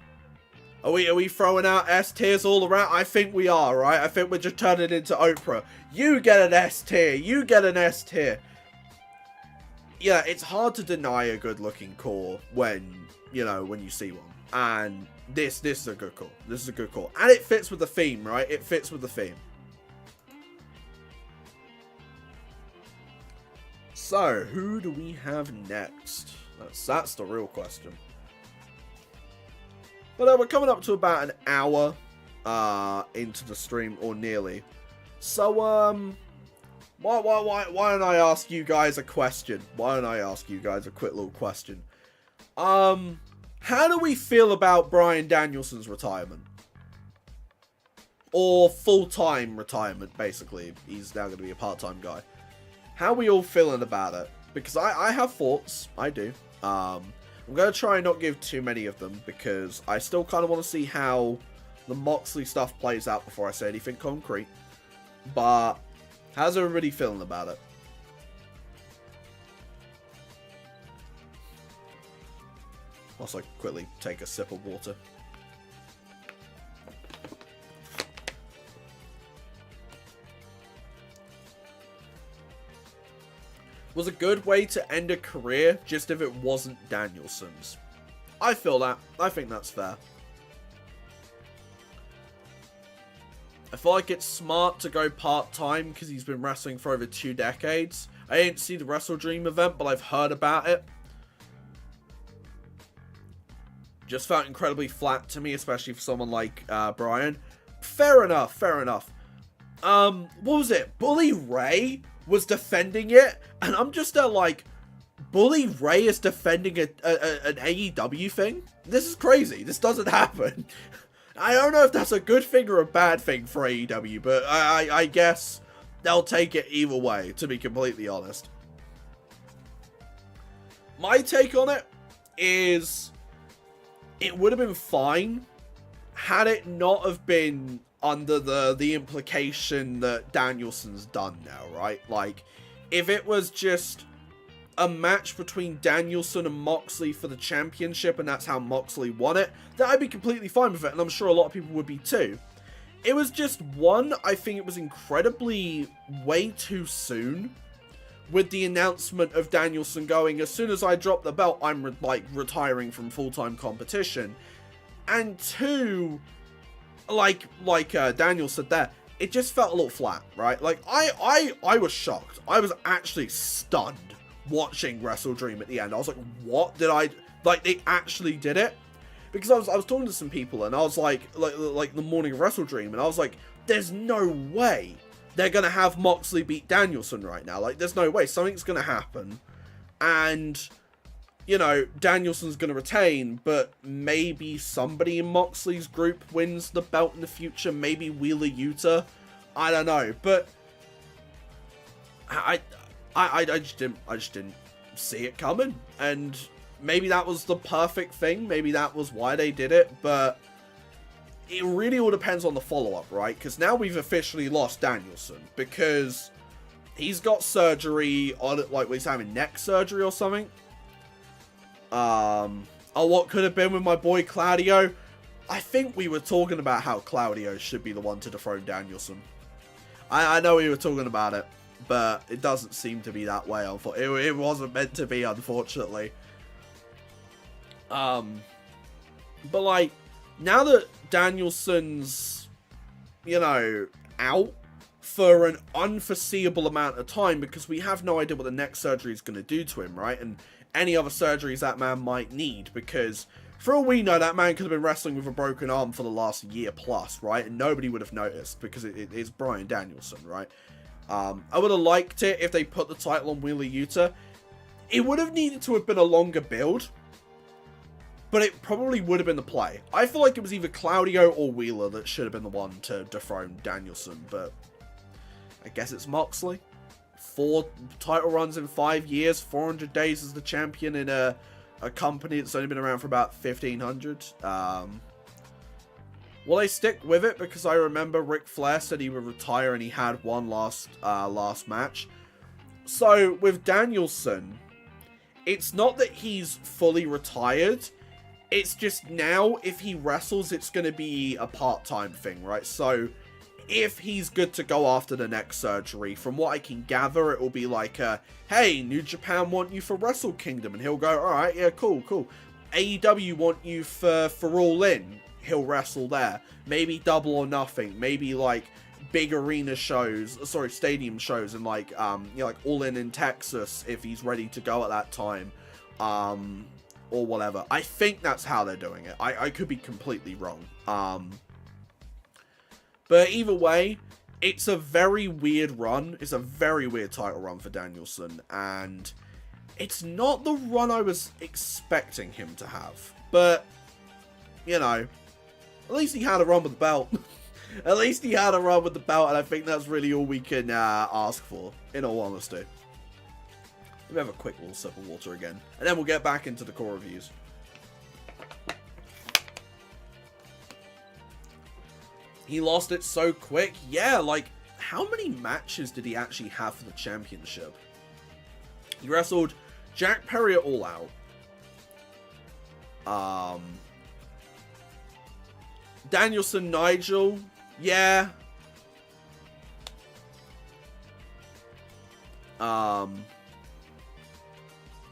Are we throwing out S tiers all around? I think we are, right? I think we're just turning it into Oprah. You get an S tier. You get an S tier. Yeah, it's hard to deny a good looking core when, you know, when you see one. And this is a good call. This is a good call. And it fits with the theme, right? It fits with the theme. So, who do we have next? That's the real question. But we're coming up to about an hour into the stream, or nearly. So, why don't I ask you guys a question? Why don't I ask you guys a quick little question? How do we feel about Bryan Danielson's retirement? Or full-time retirement, basically. He's now going to be a part-time guy. How are we all feeling about it? Because I have thoughts. I do. I'm going to try and not give too many of them, because I still kind of want to see how the Moxley stuff plays out before I say anything concrete. But how's everybody feeling about it? Also, quickly take a sip of water. Was a good way to end a career, just if it wasn't Danielson's. I feel that. I think that's fair. I feel like it's smart to go part-time because he's been wrestling for over 2 decades. I didn't see the Wrestle Dream event, but I've heard about it. Just felt incredibly flat to me, especially for someone like Bryan. Fair enough, fair enough. What was it? Bully Ray was defending it, and I'm just there like, Bully Ray is defending an AEW thing? This is crazy. This doesn't happen. I don't know if that's a good thing or a bad thing for AEW, but I guess they'll take it either way, to be completely honest. My take on it is it would have been fine had it not have been under the implication that Danielson's done now, right? Like, if it was just a match between Danielson and Moxley for the championship and that's how Moxley won it, then I'd be completely fine with it, and I'm sure a lot of people would be too. It was just, one, I think it was incredibly way too soon with the announcement of Danielson going, as soon as I drop the belt, I'm retiring from full-time competition. And two, like Daniel said there, it just felt a little flat, right? Like, I was shocked. I was actually stunned watching Wrestle Dream at the end. I was like, what did I... Like, they actually did it? Because I was talking to some people, and I was like the morning of Wrestle Dream, and I was like, there's no way they're gonna have Moxley beat Danielson right now. Like, there's no way. Something's gonna happen. And, you know, Danielson's gonna retain, but maybe somebody in Moxley's group wins the belt in the future. Maybe Wheeler Yuta. I don't know. But I just didn't see it coming. And maybe that was the perfect thing. Maybe that was why they did it. But it really all depends on the follow-up, right? Because now we've officially lost Danielson. Because he's got surgery on it. Like, he's having neck surgery or something. What could have been with my boy Claudio? I think we were talking about how Claudio should be the one to dethrone Danielson. I know we were talking about it, but it doesn't seem to be that way. It wasn't meant to be, unfortunately. But like, now that Danielson's, you know, out for an unforeseeable amount of time, because we have no idea what the next surgery is going to do to him, right? And any other surgeries that man might need, because for all we know, that man could have been wrestling with a broken arm for the last year plus, right? And nobody would have noticed, because it's Bryan Danielson, right? I would have liked it if they put the title on Wheeler Yuta. It would have needed to have been a longer build, but it probably would have been the play. I feel like it was either Claudio or Wheeler that should have been the one to dethrone Danielson, but I guess it's Moxley. 4 title runs in 5 years, 400 days as the champion in a company that's only been around for about 1500. Will they stick with it? Because I remember Ric Flair said he would retire and he had one last match. So with Danielson, it's not that he's fully retired. It's just now, if he wrestles, it's going to be a part-time thing, right? So if he's good to go after the next surgery, from what I can gather, it will be like, hey, New Japan want you for Wrestle Kingdom, and he'll go, alright, yeah, cool. AEW want you for All In, he'll wrestle there. Maybe Double or Nothing, maybe like big arena shows, stadium shows, and like, you know, like All In Texas, if he's ready to go at that time, or whatever. I think that's how they're doing it. I could be completely wrong. But either way, it's a very weird run. It's a very weird title run for Danielson. And it's not the run I was expecting him to have. But, you know, at least he had a run with the belt. At least he had a run with the belt. And I think that's really all we can ask for, in all honesty. Let me have a quick little sip of water again. And then we'll get back into the core reviews. He lost it so quick. Yeah, like, how many matches did he actually have for the championship? He wrestled Jack Perry at All Out. Danielson, Nigel. Yeah.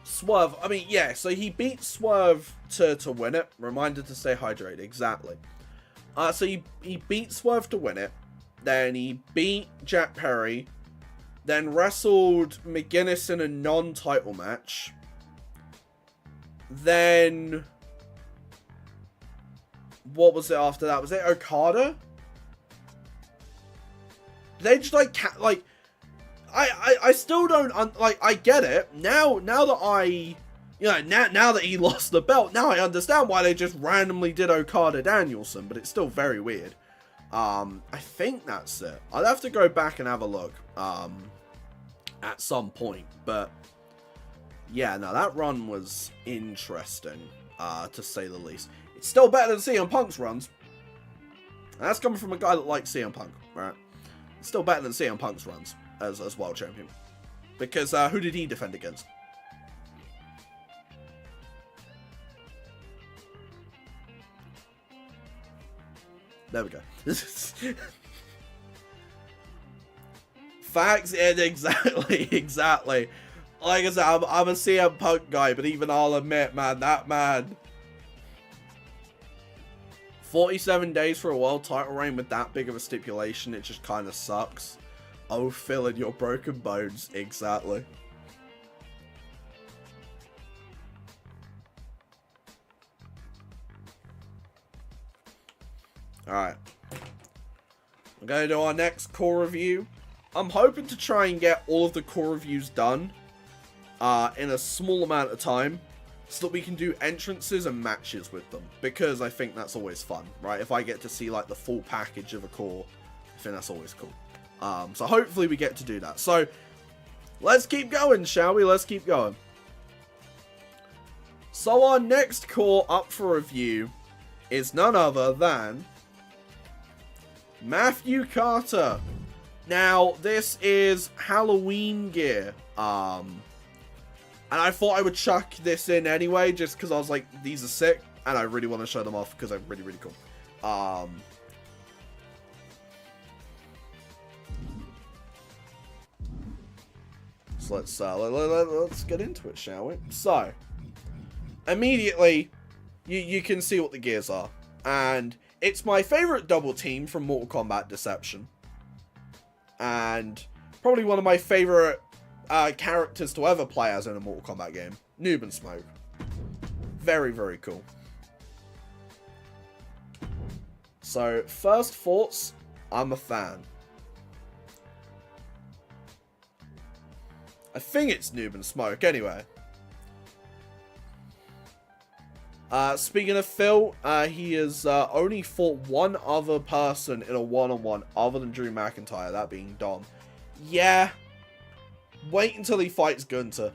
Swerve. I mean, yeah, so he beat Swerve to win it. Reminder to stay hydrated. Exactly. So he beat Swerve to win it. Then he beat Jack Perry. Then wrestled McGuinness in a non-title match. Then what was it after that? Was it Okada? They just like I still don't, like, I get it. Now that I, you know, now that he lost the belt, now I understand why they just randomly did Okada Danielson, but it's still very weird. I think that's it. I'll have to go back and have a look, at some point, but yeah, no, that run was interesting, to say the least. It's still better than CM Punk's runs. And that's coming from a guy that likes CM Punk, right? It's still better than CM Punk's runs as world champion. Because, who did he defend against? There we go. Facts, and exactly. Like I said, I'm a CM Punk guy, but even I'll admit, man, that man... 47 days for a world title reign with that big of a stipulation, it just kind of sucks. Oh, fill in your broken bones. Exactly. Alright. We're going to do our next core review. I'm hoping to try and get all of the core reviews done in a small amount of time, so that we can do entrances and matches with them, because I think that's always fun, right? If I get to see like the full package of a core, I think that's always cool. So hopefully we get to do that. So let's keep going, shall we? Let's keep going. So our next core up for review is none other than Matthew Carter. Now, this is Halloween gear. And I thought I would chuck this in anyway, just because I was like, these are sick, and I really want to show them off because they're really, really cool. So let's get into it, shall we? So, immediately, you can see what the gears are, and it's my favorite double team from Mortal Kombat Deception, and probably one of my favorite characters to ever play as in a Mortal Kombat game. Noob and Smoke. Very, very cool. So, first thoughts, I'm a fan. I think it's Noob and Smoke, anyway. Speaking of Phil, he has only fought one other person in a one-on-one other than Drew McIntyre, that being Dom. Yeah. Wait until he fights Gunther.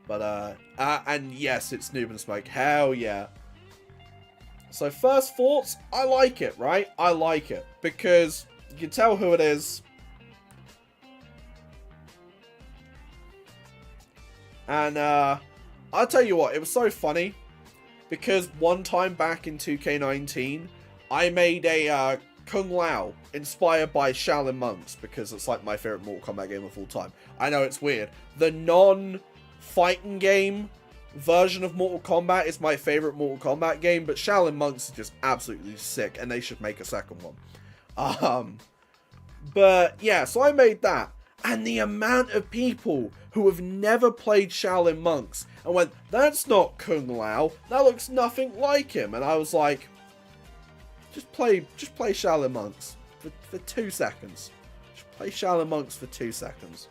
But, and yes, it's Noob and Smoke. Hell yeah. So, first thoughts, I like it, right? I like it. Because you can tell who it is. And, I'll tell you what, it was so funny. Because one time back in 2k19, I made a, Kung Lao, inspired by Shaolin Monks, because it's like my favorite Mortal Kombat game of all time. I know it's weird. The non-fighting game version of Mortal Kombat is my favorite Mortal Kombat game, but Shaolin Monks is just absolutely sick, and they should make a second one. But yeah, so I made that, and the amount of people who have never played Shaolin Monks and went, that's not Kung Lao, that looks nothing like him, and I was like, Just play Shaolin Monks for 2 seconds. Just play Shaolin Monks for 2 seconds.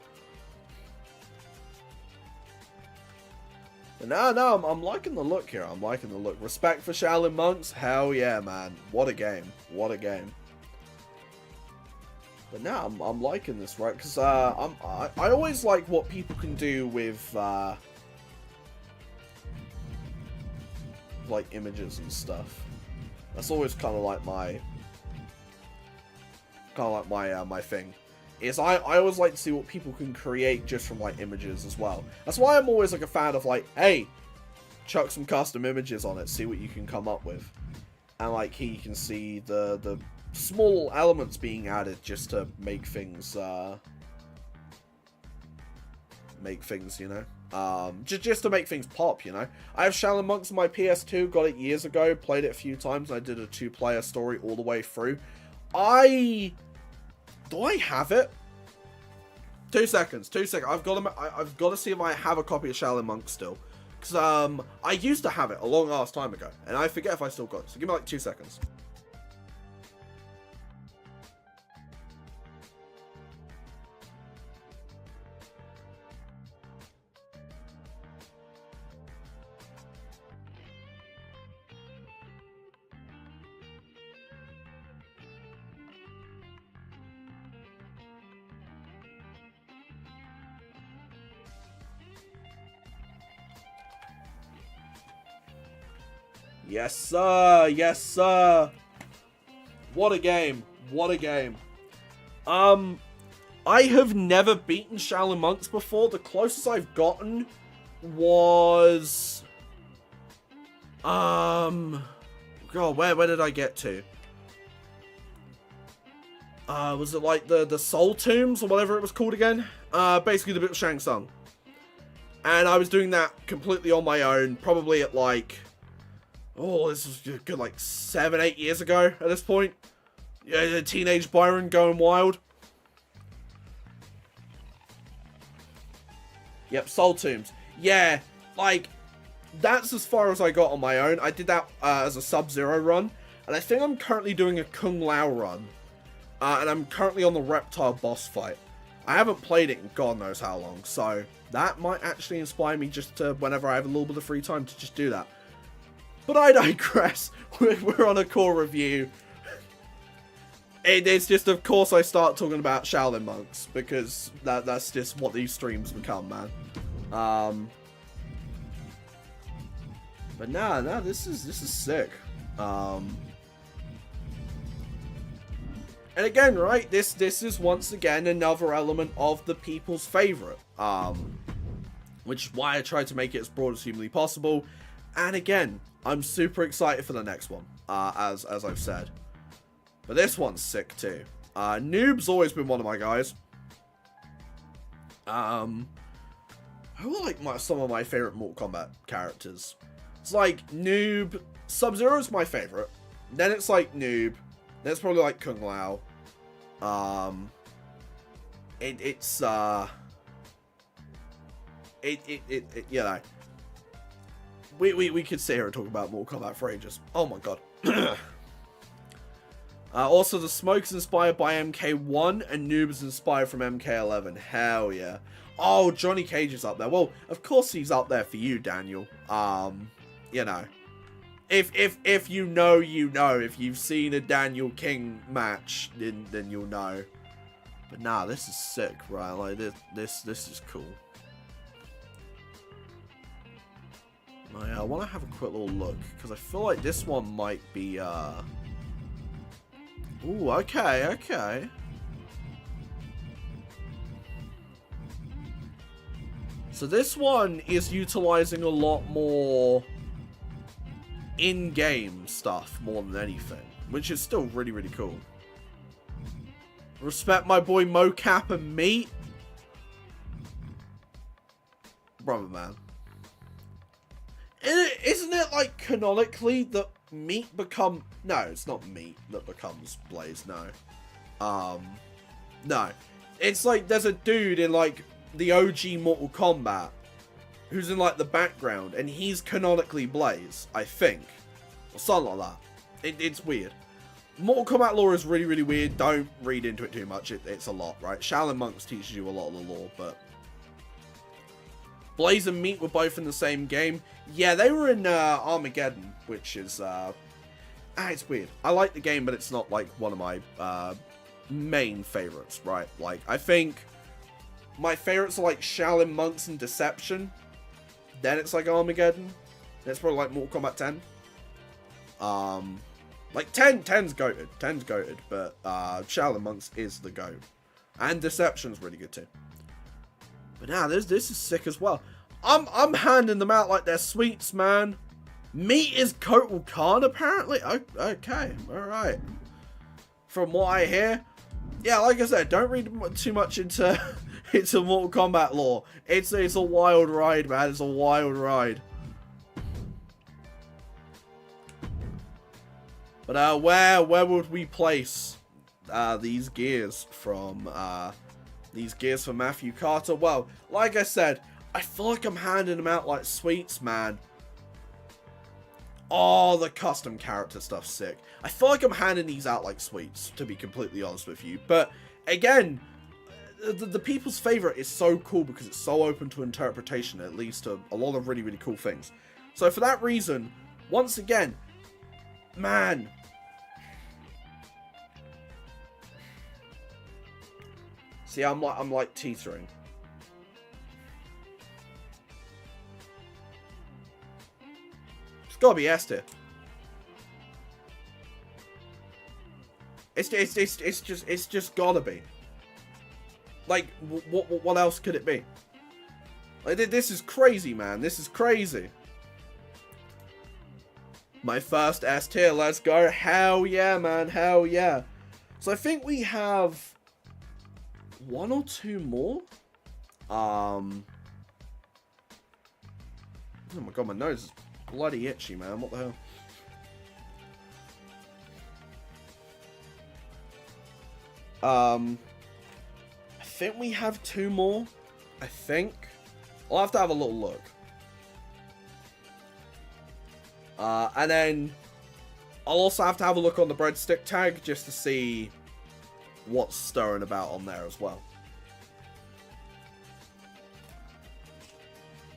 But no, I'm liking the look here. I'm liking the look. Respect for Shaolin Monks? Hell yeah, man. What a game. What a game. But now I'm liking this, right? Because I always like what people can do with like images and stuff. That's always kind of like my thing. Is I always like to see what people can create just from like images as well. That's why I'm always like a fan of like, hey, chuck some custom images on it, see what you can come up with. And like here you can see the small elements being added just to make things you know, just to make things pop, you know. I have Shaolin Monks on my PS2, got it years ago, played it a few times, and I did a 2-player story all the way through. Do I have it? 2 seconds. I've got to see if I have a copy of Shaolin Monks still, because I used to have it a long ass time ago, and I forget if I still got it. So give me like 2 seconds. Yes, sir. Yes, sir. What a game. What a game. I have never beaten Shaolin Monks before. The closest I've gotten was... God, where did I get to? Was it like the Soul Tombs or whatever it was called again? Basically the bit of Shang Tsung. And I was doing that completely on my own, probably at like... Oh, this was good, like 7-8 years ago at this point. Yeah, teenage Byron going wild. Yep, Soul Tombs. Yeah, like, that's as far as I got on my own. I did that as a Sub-Zero run. And I think I'm currently doing a Kung Lao run. And I'm currently on the Reptile boss fight. I haven't played it in God knows how long. So, that might actually inspire me just to, whenever I have a little bit of free time, to just do that. But I digress. We're on a core review. It's just, of course, I start talking about Shaolin Monks, because that's just what these streams become, man. But nah, this is sick. And again, right, this is once again another element of the people's favorite. Which is why I tried to make it as broad as humanly possible. And again, I'm super excited for the next one, as I've said. But this one's sick too. Noob's always been one of my guys. Who are like some of my favorite Mortal Kombat characters? It's like Noob. Sub-Zero's my favorite. Then it's like Noob. Then it's probably like Kung Lao. You know. We could sit here and talk about Mortal Kombat for ages. Oh my god. Also, the Smoke is inspired by MK1, and Noob is inspired from MK11. Hell yeah. Oh, Johnny Cage is up there. Well, of course he's up there for you, Daniel. You know. If you know, you know. If you've seen a Daniel King match, then you'll know. But nah, this is sick, right? Like, this is cool. I want to have a quick little look, because I feel like this one might be, Ooh, okay. So this one is utilizing a lot more in-game stuff more than anything, which is still really, really cool. Respect my boy Mocap and Meat. Brother, man. Isn't it like canonically that Meat become... No, it's not Meat that becomes Blaze, no. No. It's like there's a dude in like the OG Mortal Kombat who's in like the background and he's canonically Blaze, I think. Or something like that. It's weird. Mortal Kombat lore is really, really weird. Don't read into it too much. It's a lot, right? Shaolin Monks teaches you a lot of the lore, but... Blaze and Meat were both in the same game. Yeah, they were in Armageddon, which is... it's weird. I like the game, but it's not like one of my main favorites, right? Like, I think my favorites are like Shaolin Monks and Deception. Then it's like Armageddon. Then it's probably like Mortal Kombat 10. Like 10's goated. 10's goated, but Shaolin Monks is the goat. And Deception's really good too. But now this is sick as well. I'm handing them out like they're sweets, man. Meat is Kotal Khan, apparently. Okay, alright. From what I hear, yeah, like I said, don't read too much into into Mortal Kombat lore. It's a wild ride, man. It's a wild ride. But where would we place these gears from? These gears for Matthew Carter? Well, like I said, I feel like I'm handing them out like sweets, man. Oh, the custom character stuff's sick. I feel like I'm handing these out like sweets, to be completely honest with you. But again, the people's favorite is so cool because it's so open to interpretation. It leads to a lot of really, really cool things. So for that reason, once again, man. See, I'm like teetering. It's gotta be S tier. It's just gotta be. Like, what else could it be? Like, this is crazy, man. This is crazy. My first S tier, let's go. Hell yeah, man. Hell yeah. So I think we have one or two more. Oh my god, my nose is bloody itchy, man. What the hell? I think we have two more. I think. I'll have to have a little look. And then I'll also have to have a look on the Breadstick tag just to see what's stirring about on there as well.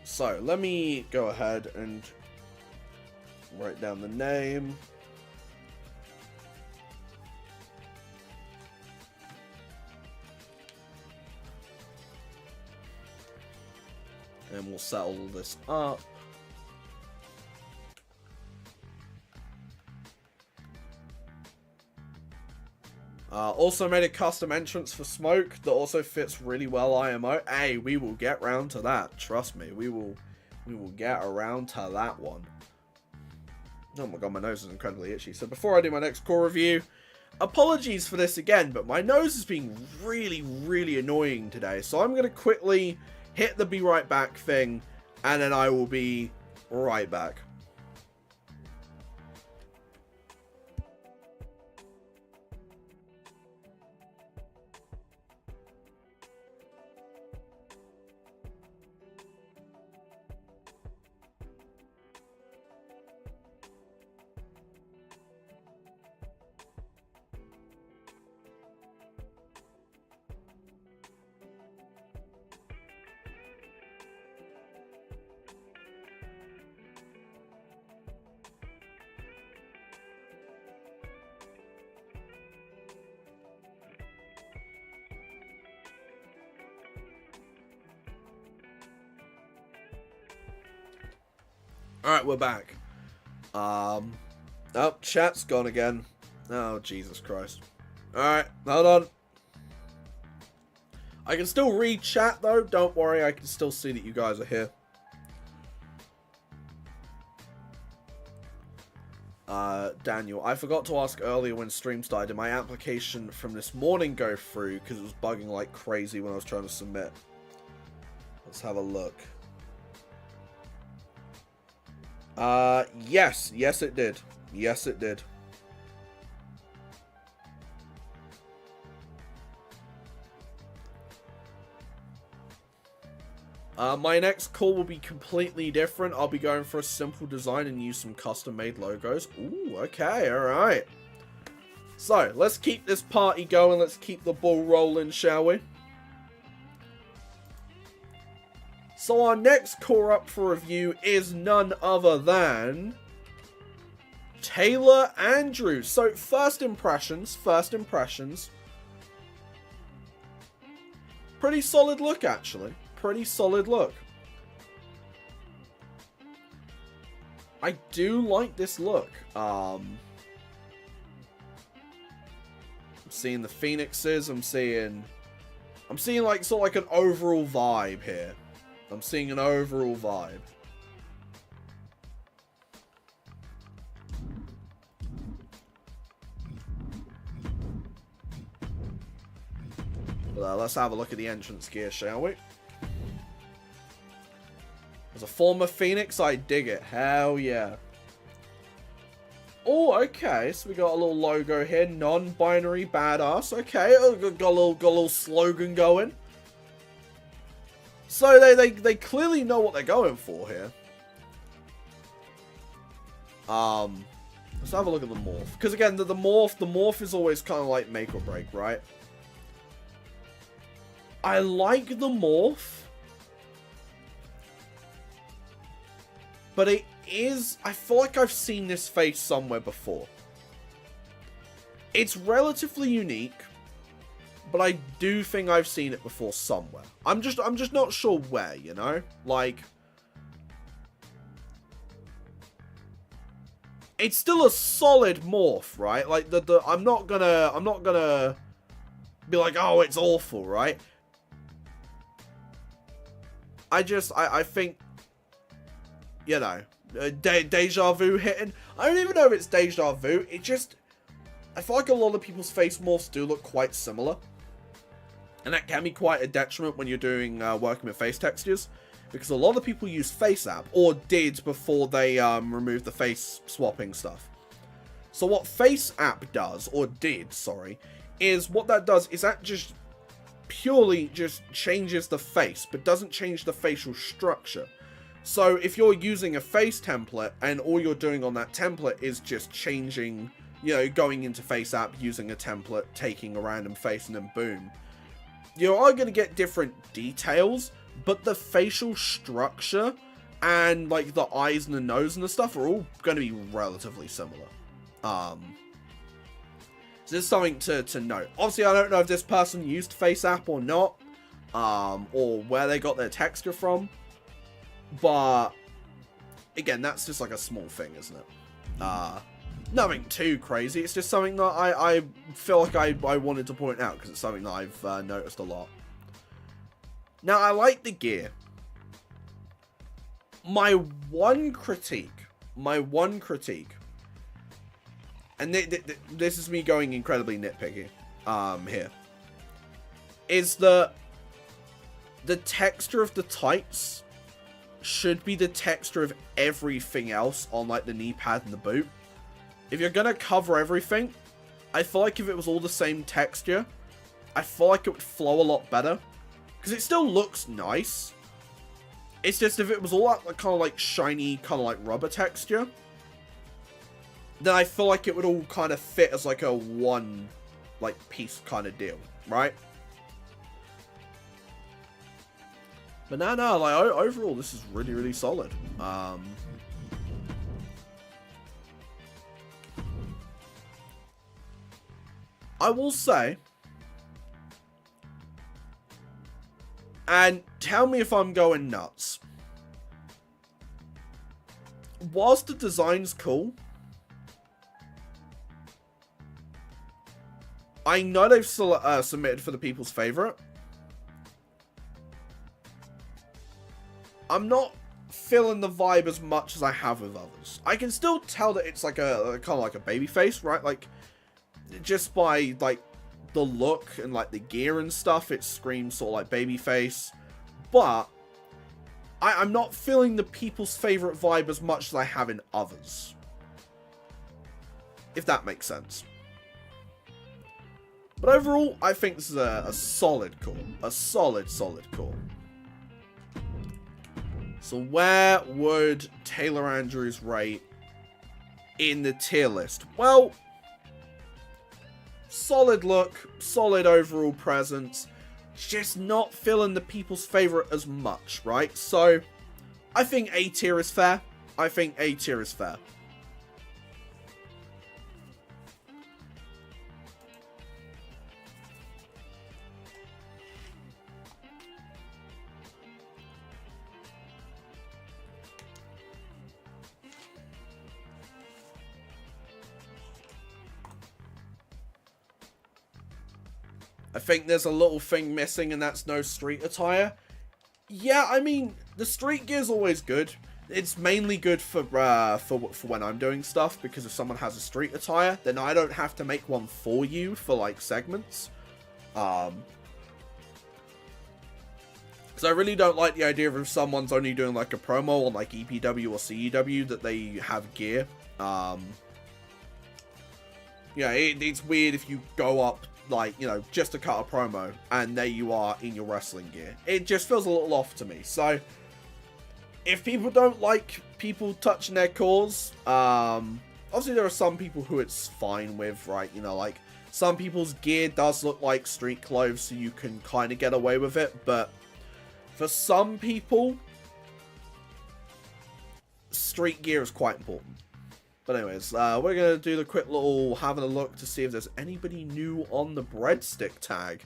So, let me go ahead and write down the name. And we'll settle this up. Also made a custom entrance for Smoke that also fits really well IMO. Hey, we will get round to that. Trust me, we will get around to that one. Oh my god, my nose is incredibly itchy. So before I do my next core review, apologies for this again, but my nose is being really, really annoying today. So I'm going to quickly hit the be right back thing, and then I will be right back. Alright, we're back. Oh, chat's gone again. Oh, Jesus Christ. Alright, hold on. I can still read chat, though. Don't worry, I can still see that you guys are here. Daniel, I forgot to ask earlier when stream started, did my application from this morning go through? Because it was bugging like crazy when I was trying to submit. Let's have a look. Yes. Yes, it did. Yes, it did. My next call will be completely different. I'll be going for a simple design and use some custom-made logos. Ooh, okay, alright. So, let's keep this party going. Let's keep the ball rolling, shall we? So our next core up for review is none other than Taylor Andrews. So first impressions. Pretty solid look, actually. Pretty solid look. I do like this look. I'm seeing the phoenixes. I'm seeing like sort of like an overall vibe here. I'm seeing an overall vibe. Let's have a look at the entrance gear, shall we? As a former Phoenix, I dig it. Hell yeah. Oh, okay. So we got a little logo here. Non-binary badass. Okay. Got a little slogan going. So they clearly know what they're going for here. Let's have a look at the morph. Because again, the morph is always kind of like make or break, right? I like the morph. But it is... I feel like I've seen this face somewhere before. It's relatively unique. But I do think I've seen it before somewhere. I'm just not sure where, you know? Like... it's still a solid morph, right? Like, I'm not gonna be like, oh, it's awful, right? I think, you know, deja vu hitting. I don't even know if it's deja vu. I feel like a lot of people's face morphs do look quite similar. And that can be quite a detriment when you're doing, working with face textures. Because a lot of people use FaceApp, or did before they, removed the face swapping stuff. So what FaceApp does, or did, sorry, is what that does is that just purely just changes the face, but doesn't change the facial structure. So if you're using a face template, and all you're doing on that template is just changing, you know, going into FaceApp, using a template, taking a random face, and then boom. You are going to get different details, but the facial structure and, like, the eyes and the nose and the stuff are all going to be relatively similar. So this is something to note. Obviously, I don't know if this person used FaceApp or not, or where they got their texture from, but, again, that's just, like, a small thing, isn't it? Nothing too crazy. It's just something that I feel like I wanted to point out, because it's something that I've noticed a lot. Now, I like the gear. My one critique, and this is me going incredibly nitpicky, here, is that the texture of the tights should be the texture of everything else on, like, the knee pad and the boot. If you're gonna cover everything, I feel like if it was all the same texture, I feel like it would flow a lot better. Because it still looks nice. It's just if it was all that, like, kind of like shiny, kind of like rubber texture, then I feel like it would all kind of fit as like a one, like, piece kind of deal, right? But no, like, overall, this is really, really solid. I will say, and tell me if I'm going nuts, whilst the design's cool, I know they've submitted for the people's favorite. I'm not feeling the vibe as much as I have with others. I can still tell that it's like a kind of like a baby face, right? Like, just by, like, the look and, like, the gear and stuff, it screams sort of like babyface. But I'm not feeling the people's favorite vibe as much as I have in others, if that makes sense. But overall, I think this is a solid call. A solid call. So where would Taylor Andrews rate in the tier list? Well, solid look, solid overall presence, just not feeling the people's favorite as much, right? So, I think A tier is fair. I think there's a little thing missing, and that's no street attire. Yeah, I mean, the street gear's always good. It's mainly good for when I'm doing stuff, because if someone has a street attire, then I don't have to make one for you for, like, segments. Because I really don't like the idea of if someone's only doing, like, a promo on, like, EPW or CEW, that they have gear. Yeah, it's weird if you go up, like, you know, just to cut a promo, and there you are in your wrestling gear. It just feels a little off to me. So, if people don't like people touching their CAWs, obviously there are some people who it's fine with, right? You know, like, some people's gear does look like street clothes, so you can kind of get away with it, but for some people, street gear is quite important. But anyways, we're going to do the quick little having a look to see if there's anybody new on the Breadstick tag.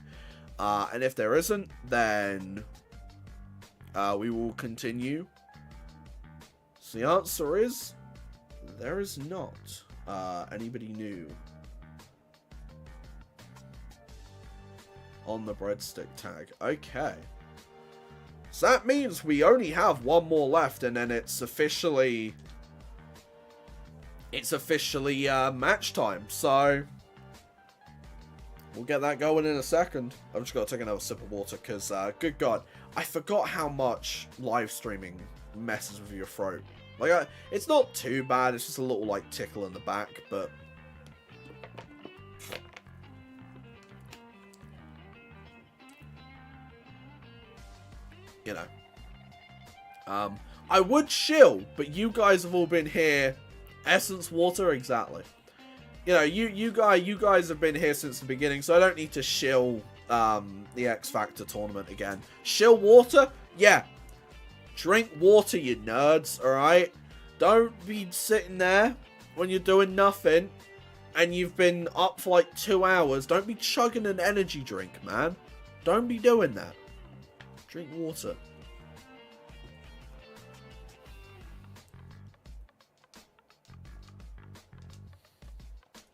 And if there isn't, then we will continue. So the answer is, There is not anybody new on the Breadstick tag. Okay. So that means we only have one more left, and then it's officially match time. So we'll get that going in a second. I've just got to take another sip of water because, good God, I forgot how much live streaming messes with your throat. Like, it's not too bad. It's just a little, like, tickle in the back, but you know. I would chill, but you guys have all been here. Essence water, exactly. You know, you guys have been here since the beginning, so I don't need to shill the X Factor tournament again. Shill water? Yeah. Drink water, you nerds, alright? Don't be sitting there when you're doing nothing and you've been up for like 2 hours. Don't be chugging an energy drink, man. Don't be doing that. Drink water.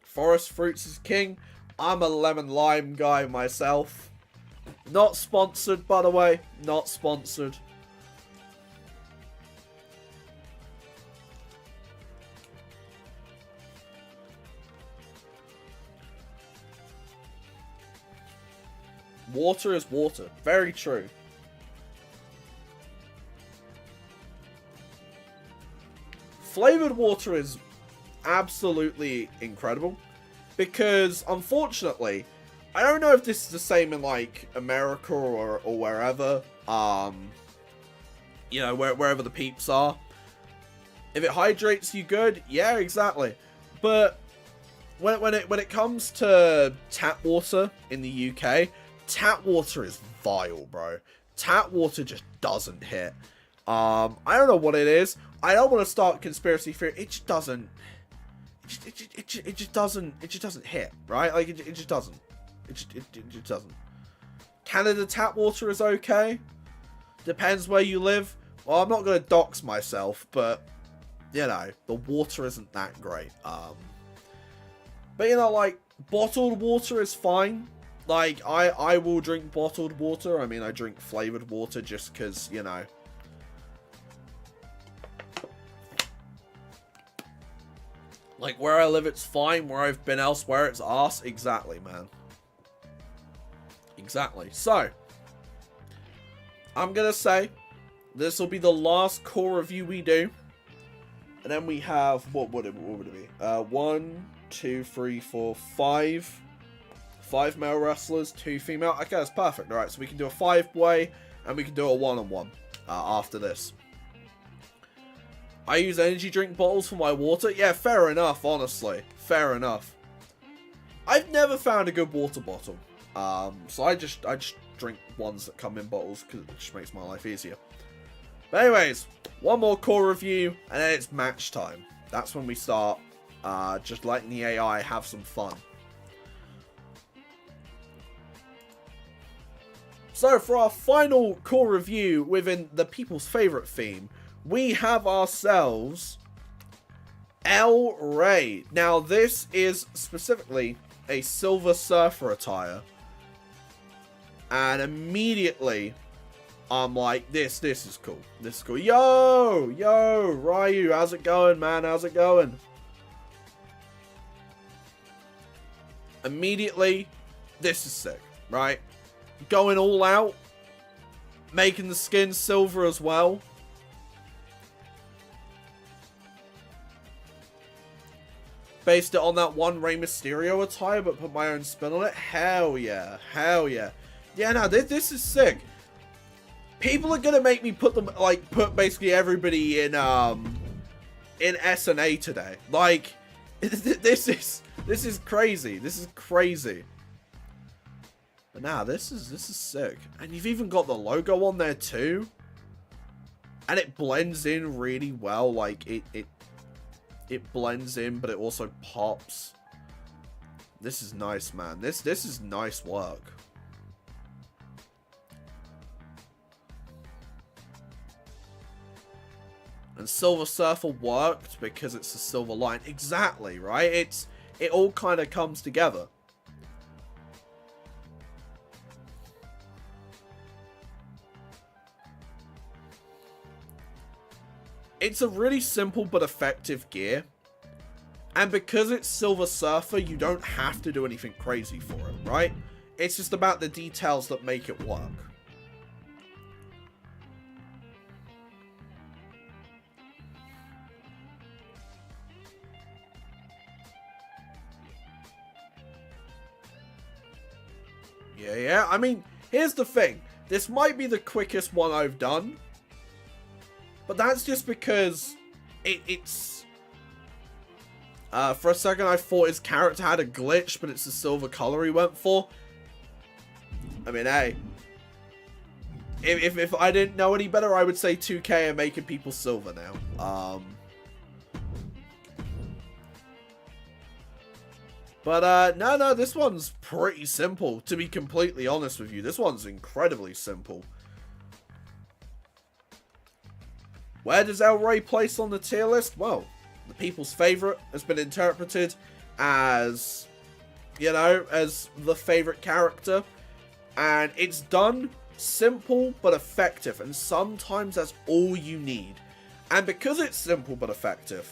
Forest fruits is king. I'm a lemon lime guy myself. Not sponsored, by the way. Not sponsored. Water is water. Very true. Flavored water is absolutely incredible because, unfortunately, I don't know if this is the same in like America or wherever, you know, wherever the peeps are. If it hydrates you good, yeah, exactly. But when it comes to tap water in the UK, tap water is vile, bro. Tap water just doesn't hit. I don't know what it is. I don't want to start conspiracy theory. It just doesn't. It just doesn't hit, right? Like it just doesn't. It just doesn't. Canada tap water is okay. Depends where you live. Well, I'm not gonna dox myself, but you know, the water isn't that great. But you know, like bottled water is fine. Like I will drink bottled water. I mean, I drink flavored water just because, you know. Like, where I live, it's fine. Where I've been elsewhere, it's arse. Exactly, man. Exactly. So, I'm going to say, this will be the last core review we do. And then we have, what would it be? 1, 2, 3, 4, 5. 5 male wrestlers, 2 female. Okay, that's perfect. Alright, so we can do a 5-way, and we can do a 1-on-1 after this. I use energy drink bottles for my water. Yeah, fair enough, honestly. Fair enough. I've never found a good water bottle. So I just drink ones that come in bottles because it just makes my life easier. But anyways, one more core review and then it's match time. That's when we start just letting the AI have some fun. So for our final core review within the people's favorite theme, we have ourselves El Rey. Now, this is specifically a Silver Surfer attire. And immediately, I'm like, this is cool. This is cool. Yo, Ryu, how's it going, man? How's it going? Immediately, this is sick, right? Going all out. Making the skin silver as well. Based it on that one Rey Mysterio attire, but put my own spin on it. Hell yeah. Hell yeah. Yeah, no, this is sick. People are gonna make me put them, like, put basically everybody in SNA today. Like, this is crazy. This is crazy. But nah, this is sick. And you've even got the logo on there too. And it blends in really well. Like, it blends in, but it also pops. This is nice, man. This is nice work. And Silver Surfer worked because it's a silver line. Exactly, right? It all kind of comes together. It's a really simple but effective gear. And because it's Silver Surfer, you don't have to do anything crazy for it, right? It's just about the details that make it work. Yeah. I mean, here's the thing. This might be the quickest one I've done. But that's just because it's... for a second I thought his character had a glitch, but it's the silver color he went for. I mean, hey. If I didn't know any better, I would say 2K are making people silver now. But, no, this one's pretty simple, to be completely honest with you. This one's incredibly simple. Where does El Rey place on the tier list? Well, the people's favorite has been interpreted as, you know, as the favorite character. And it's done simple but effective, and sometimes that's all you need. And because it's simple but effective,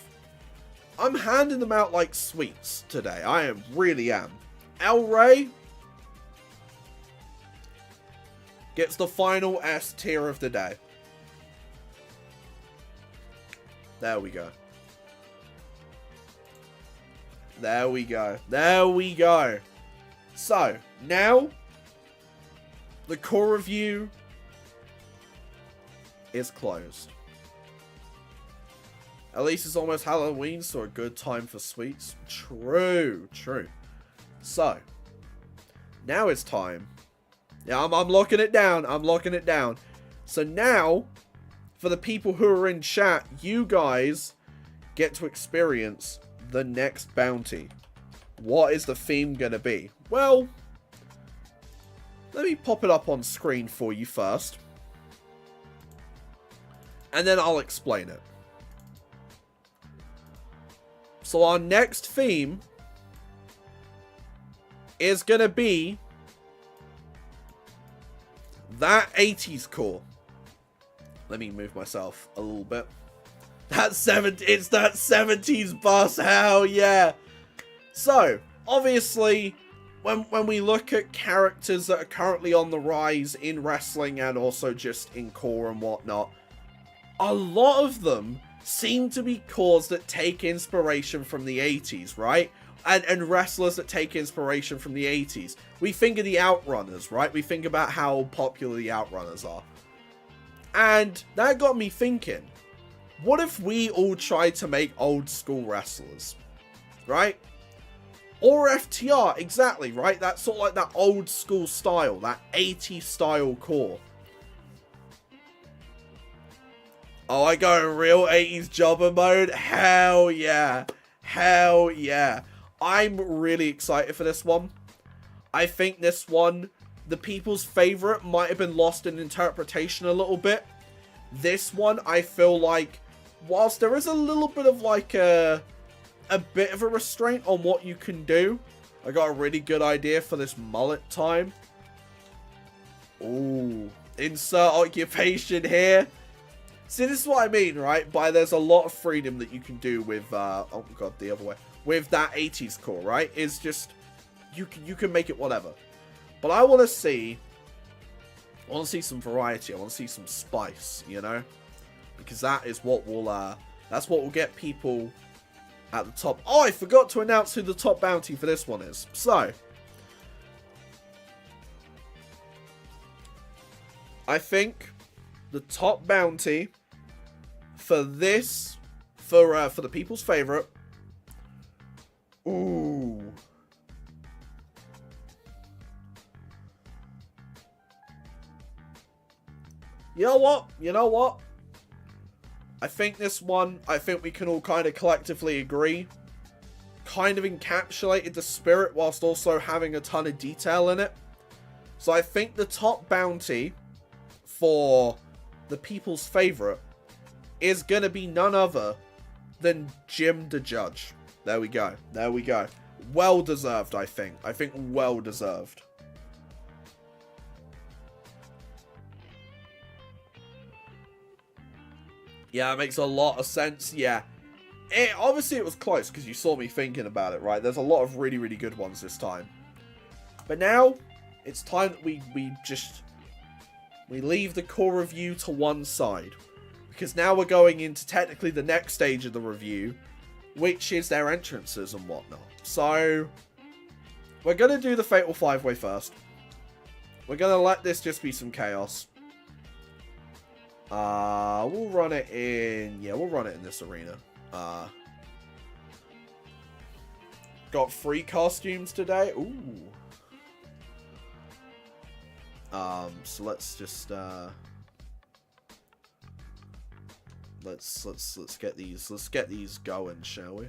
I'm handing them out like sweets today. I really am. El Rey gets the final S tier of the day. There we go. There we go. There we go. So, now, the core review is closed. At least it's almost Halloween, so a good time for sweets. True. So, now it's time. Yeah, I'm locking it down. I'm locking it down. So now, for the people who are in chat, you guys get to experience the next bounty. What is the theme going to be? Well, let me pop it up on screen for you first. And then I'll explain it. So our next theme is going to be that 80s core. Let me move myself a little bit. It's that 70s bus, hell yeah. So, obviously, when we look at characters that are currently on the rise in wrestling and also just in core and whatnot, a lot of them seem to be cores that take inspiration from the 80s, right? And wrestlers that take inspiration from the 80s. We think of the Outrunners, right? We think about how popular the Outrunners are. And that got me thinking, what if we all tried to make old school wrestlers, right? Or FTR, exactly, right? That's sort of like that old school style, that 80s style core. Oh, I go in real 80s jobber mode? Hell yeah. Hell yeah. I'm really excited for this one. I think this one, the people's favorite, might have been lost in interpretation a little bit. This one, I feel like, whilst there is a little bit of like a bit of a restraint on what you can do, I got a really good idea for this mullet time. Ooh, insert occupation here. See, this is what I mean, right? By there's a lot of freedom that you can do with, oh god, the other way. With that 80s core, right? Is just, you can make it whatever. But I want to see some variety. I want to see some spice, you know? Because that is what will, that's what will get people at the top. Oh, I forgot to announce who the top bounty for this one is. So, I think the top bounty for this, for the people's favorite. Ooh. You know what? I think this one, I think we can all kind of collectively agree, kind of encapsulated the spirit whilst also having a ton of detail in it. So I think the top bounty for the people's favorite is going to be none other than Jim the Judge. There we go. There we go. Well deserved, I think. I think well deserved. Yeah, it makes a lot of sense. Yeah. Obviously, it was close because you saw me thinking about it, right? There's a lot of really, really good ones this time. But now, it's time that we leave the core review to one side. Because now we're going into technically the next stage of the review, which is their entrances and whatnot. So, we're going to do the Fatal 5-Way first. We're going to let this just be some chaos. We'll run it in... Yeah, we'll run it in this arena. Got 3 costumes today. Ooh. So let's just, let's get these going, shall we?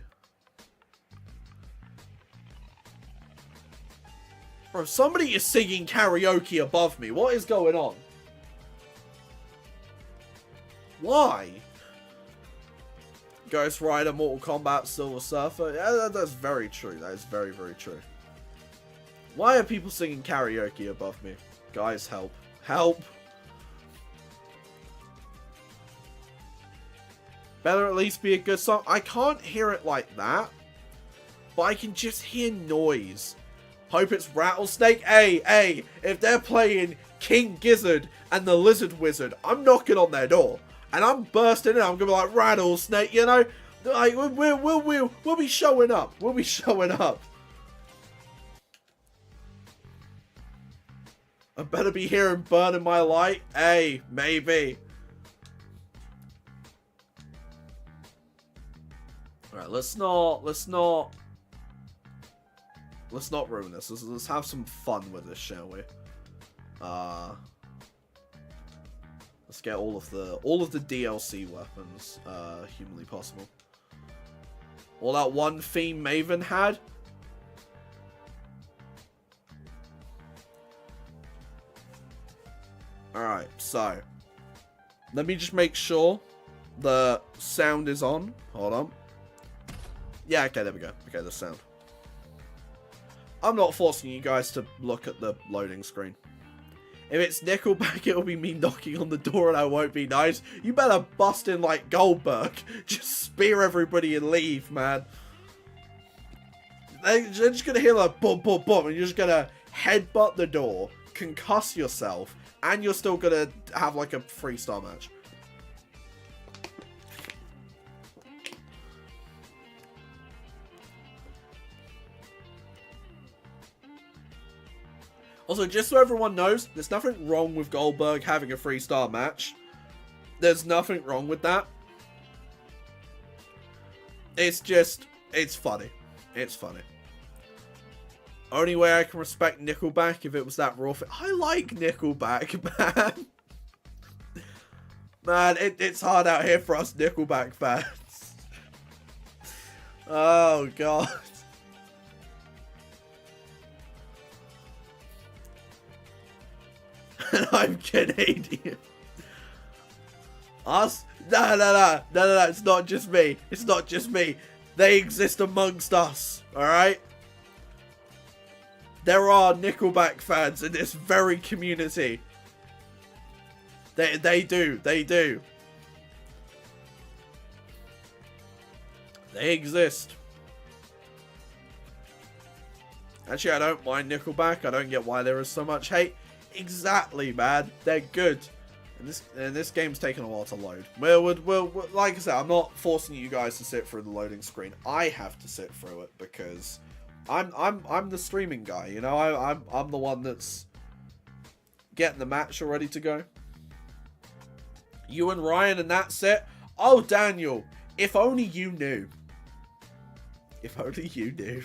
Bro, somebody is singing karaoke above me. What is going on? Why? Ghost Rider, Mortal Kombat, Silver Surfer. Yeah, that's very true. That is very, very true. Why are people singing karaoke above me? Guys, help. Help. Better at least be a good song. I can't hear it like that, but I can just hear noise. Hope it's Rattlesnake. Hey, if they're playing King Gizzard and the Lizard Wizard, I'm knocking on their door. And I'm bursting in. I'm going to be like, Rattlesnake, you know? Like, we'll be showing up. We'll be showing up. I better be hearing Burning My Light. Hey, maybe. Alright, let's not ruin this. Let's have some fun with this, shall we? Let's get all of the DLC weapons, humanly possible. All that one theme Maven had. Alright, so let me just make sure the sound is on. Hold on. Yeah, okay, there we go. Okay, the sound. I'm not forcing you guys to look at the loading screen. If it's Nickelback, it'll be me knocking on the door and I won't be nice. You better bust in like Goldberg. Just spear everybody and leave, man. They're just gonna hear like boom, boom, boom, and you're just gonna headbutt the door, concuss yourself, and you're still gonna have like a 3-star match. Also, just so everyone knows, there's nothing wrong with Goldberg having a 3-star match. There's nothing wrong with that. It's just, it's funny. It's funny. Only way I can respect Nickelback if it was that raw. I like Nickelback, man. Man, it's hard out here for us Nickelback fans. Oh, God. And I'm Canadian. Us? No, it's not just me. It's not just me. They exist amongst us, alright? There are Nickelback fans in this very community. They do. They exist. Actually, I don't mind Nickelback. I don't get why there is so much hate. Exactly, man. They're good. And this game's taken a while to load. Well, like I said, I'm not forcing you guys to sit through the loading screen. I have to sit through it because I'm the streaming guy. You know, I'm the one that's getting the match all ready to go. You and Ryan, and that's it. Oh, Daniel, if only you knew. If only you knew.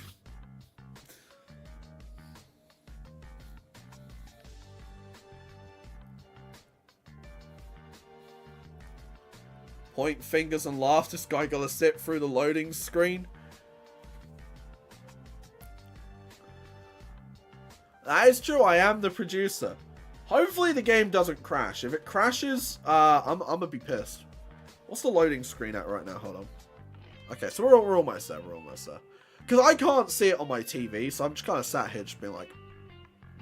Point fingers and laugh. This guy gotta sit through the loading screen. That is true. I am the producer. Hopefully the game doesn't crash. If it crashes, I'm gonna be pissed. What's the loading screen at right now? Hold on. Okay, so we're almost there. We're almost there. Because I can't see it on my TV, so I'm just kind of sat here just being like,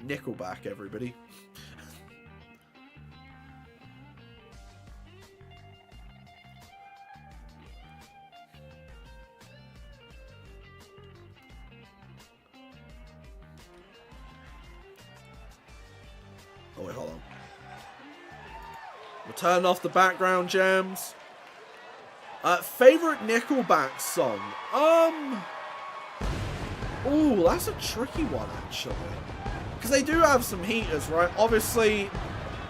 Nickelback, everybody. Oh, wait, hold on. We're turning off the background jams. Favorite Nickelback song? Ooh, that's a tricky one, actually. Because they do have some heaters, right? Obviously,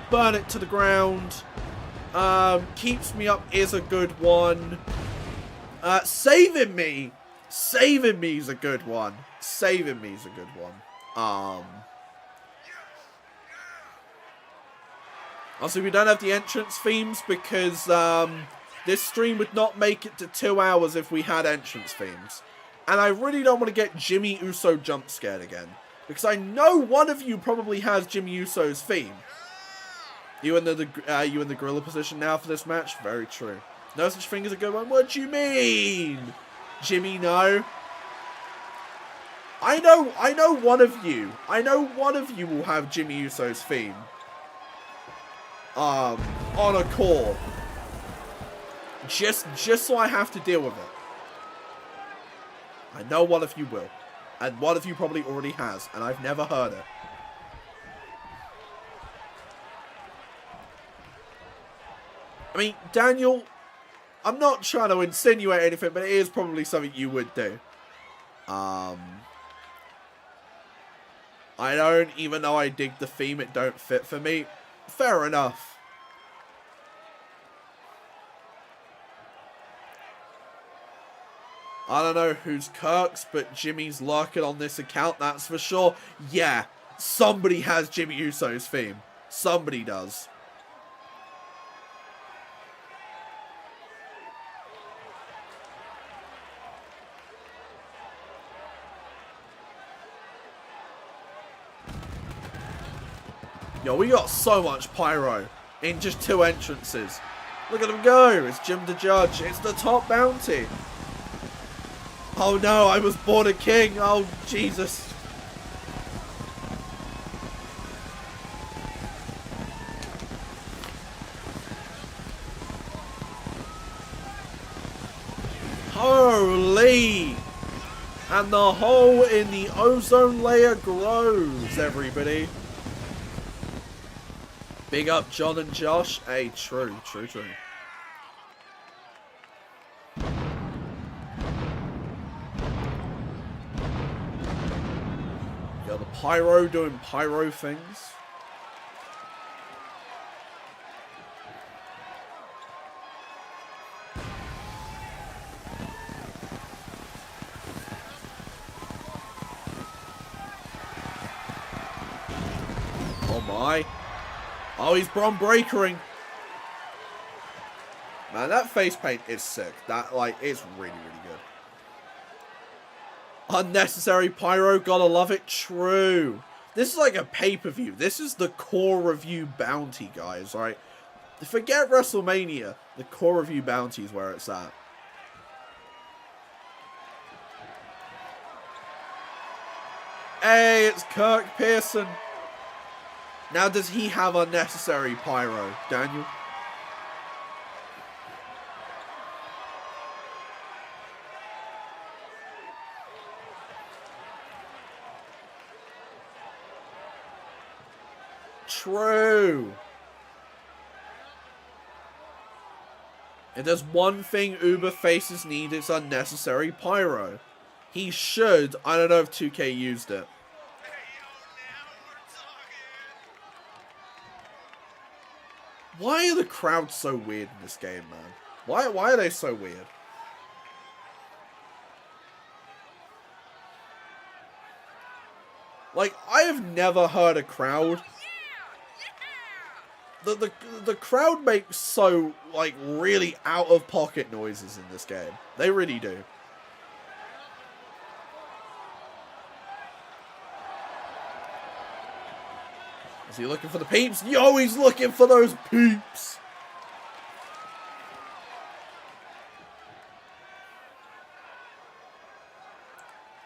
Burn It to the Ground. Keeps Me Up is a good one. Saving Me. Saving Me is a good one. Saving Me is a good one. Also, we don't have the entrance themes because this stream would not make it to 2 hours if we had entrance themes. And I really don't want to get Jimmy Uso jump scared again. Because I know one of you probably has Jimmy Uso's theme. You in the gorilla position now for this match? Very true. No such thing as a good one. What do you mean? Jimmy, no. I know one of you. I know one of you will have Jimmy Uso's theme. On a call. Just so I have to deal with it. I know one of you will. And one of you probably already has. And I've never heard it. I mean, Daniel, I'm not trying to insinuate anything, but it is probably something you would do. I don't, even though I dig the theme, it don't fit for me. Fair enough. I don't know who's Kirk's, but Jimmy's lurking on this account, that's for sure. Yeah, somebody has Jimmy Uso's theme. Somebody does. Yo, we got so much pyro in just 2 entrances. Look at them go. It's Jim the Judge. It's the top bounty. Oh no, I was born a king. Oh, Jesus. Holy. And the hole in the ozone layer grows, everybody. Big up John and Josh. Hey, true. Got the pyro doing pyro things. Oh my. Oh, he's Bron Breakering. Man, that face paint is sick. That, like, it's really, really good. Unnecessary pyro, gotta love it. True. This is like a pay-per-view. This is the core review bounty, guys, right? Forget WrestleMania. The core review bounty is where it's at. Hey, it's Kirk Pearson. Now, does he have unnecessary pyro, Daniel? True. If there's one thing Uber faces need, it's unnecessary pyro. He should. I don't know if 2K used it. Why are the crowds so weird in this game, man? Why are they so weird? Like, I have never heard a crowd. The crowd makes so, like, really out of pocket noises in this game. They really do. Is he looking for the peeps? Yo, he's looking for those peeps.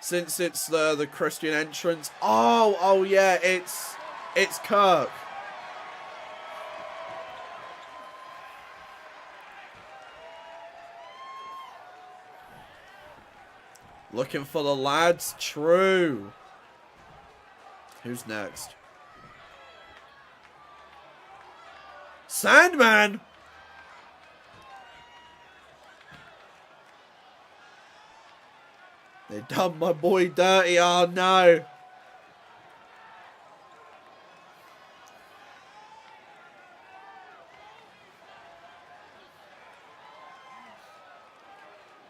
Since it's the Christian entrance. Oh yeah, it's Kirk. Looking for the lads. True. Who's next? Sandman! They done my boy dirty. Oh no.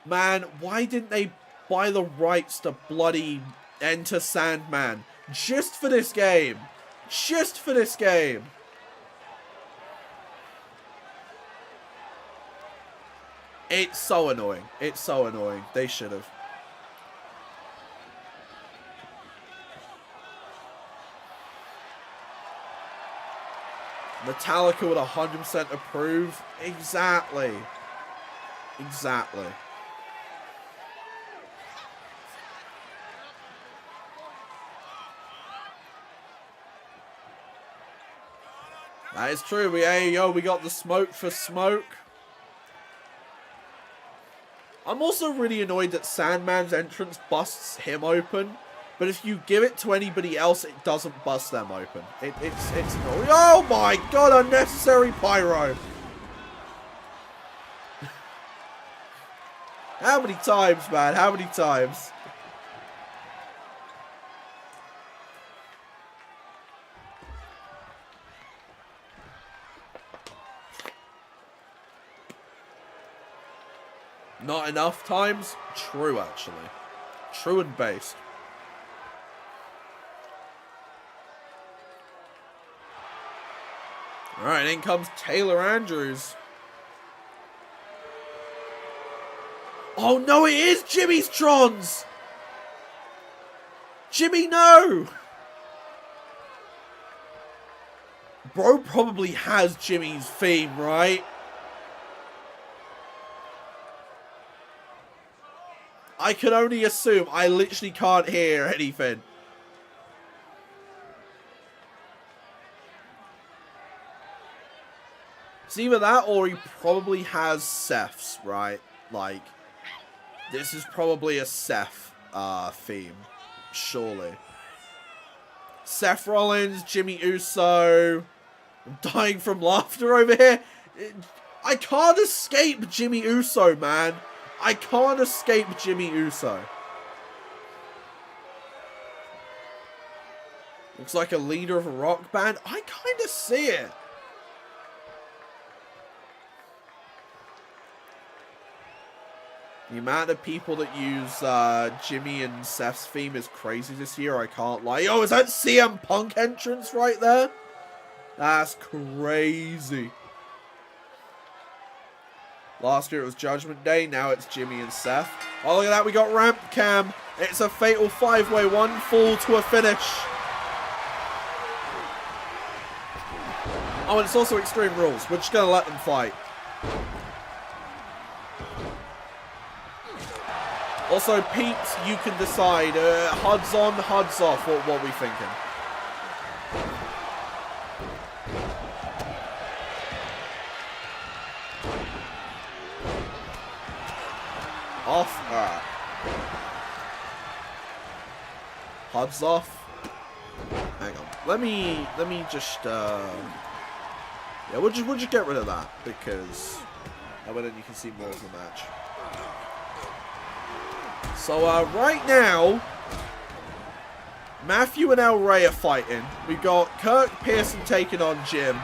Man, why didn't they buy the rights to bloody enter Sandman? Just for this game. Just for this game. It's so annoying. It's so annoying. They should have. Metallica would 100% approve. Exactly. Exactly. That is true. We got the smoke for smoke. I'm also really annoyed that Sandman's entrance busts him open, but if you give it to anybody else, it doesn't bust them open. It's annoying. Oh my god, unnecessary pyro. How many times, man? How many times? Not enough times? True, actually. True and based. Alright, in comes Taylor Andrews. Oh no, it is Jimmy's Trons! Jimmy, no! Bro probably has Jimmy's theme, right? I can only assume. I literally can't hear anything. It's either that or he probably has Seth's, right? Like, this is probably a Seth theme. Surely. Seth Rollins, Jimmy Uso. I'm dying from laughter over here. I can't escape Jimmy Uso, man. I can't escape Jimmy Uso. Looks like a leader of a rock band. I kind of see it. The amount of people that use Jimmy and Seth's theme is crazy this year. I can't lie. Oh, is that CM Punk entrance right there? That's crazy. Last year it was Judgment Day, now it's Jimmy and Seth. Oh, look at that, we got Ramp Cam. It's a fatal 5-way, one fall to a finish. Oh, and it's also Extreme Rules. We're just going to let them fight. Also, Pete, you can decide. HUDs on, HUDs off. What are we thinking? Off. Alright. HUDs off. Hang on. Let me just yeah, we'll just get rid of that because then you can see more of the match. So right now, Matthew and El Rey are fighting. We've got Kirk Pearson taking on Jim,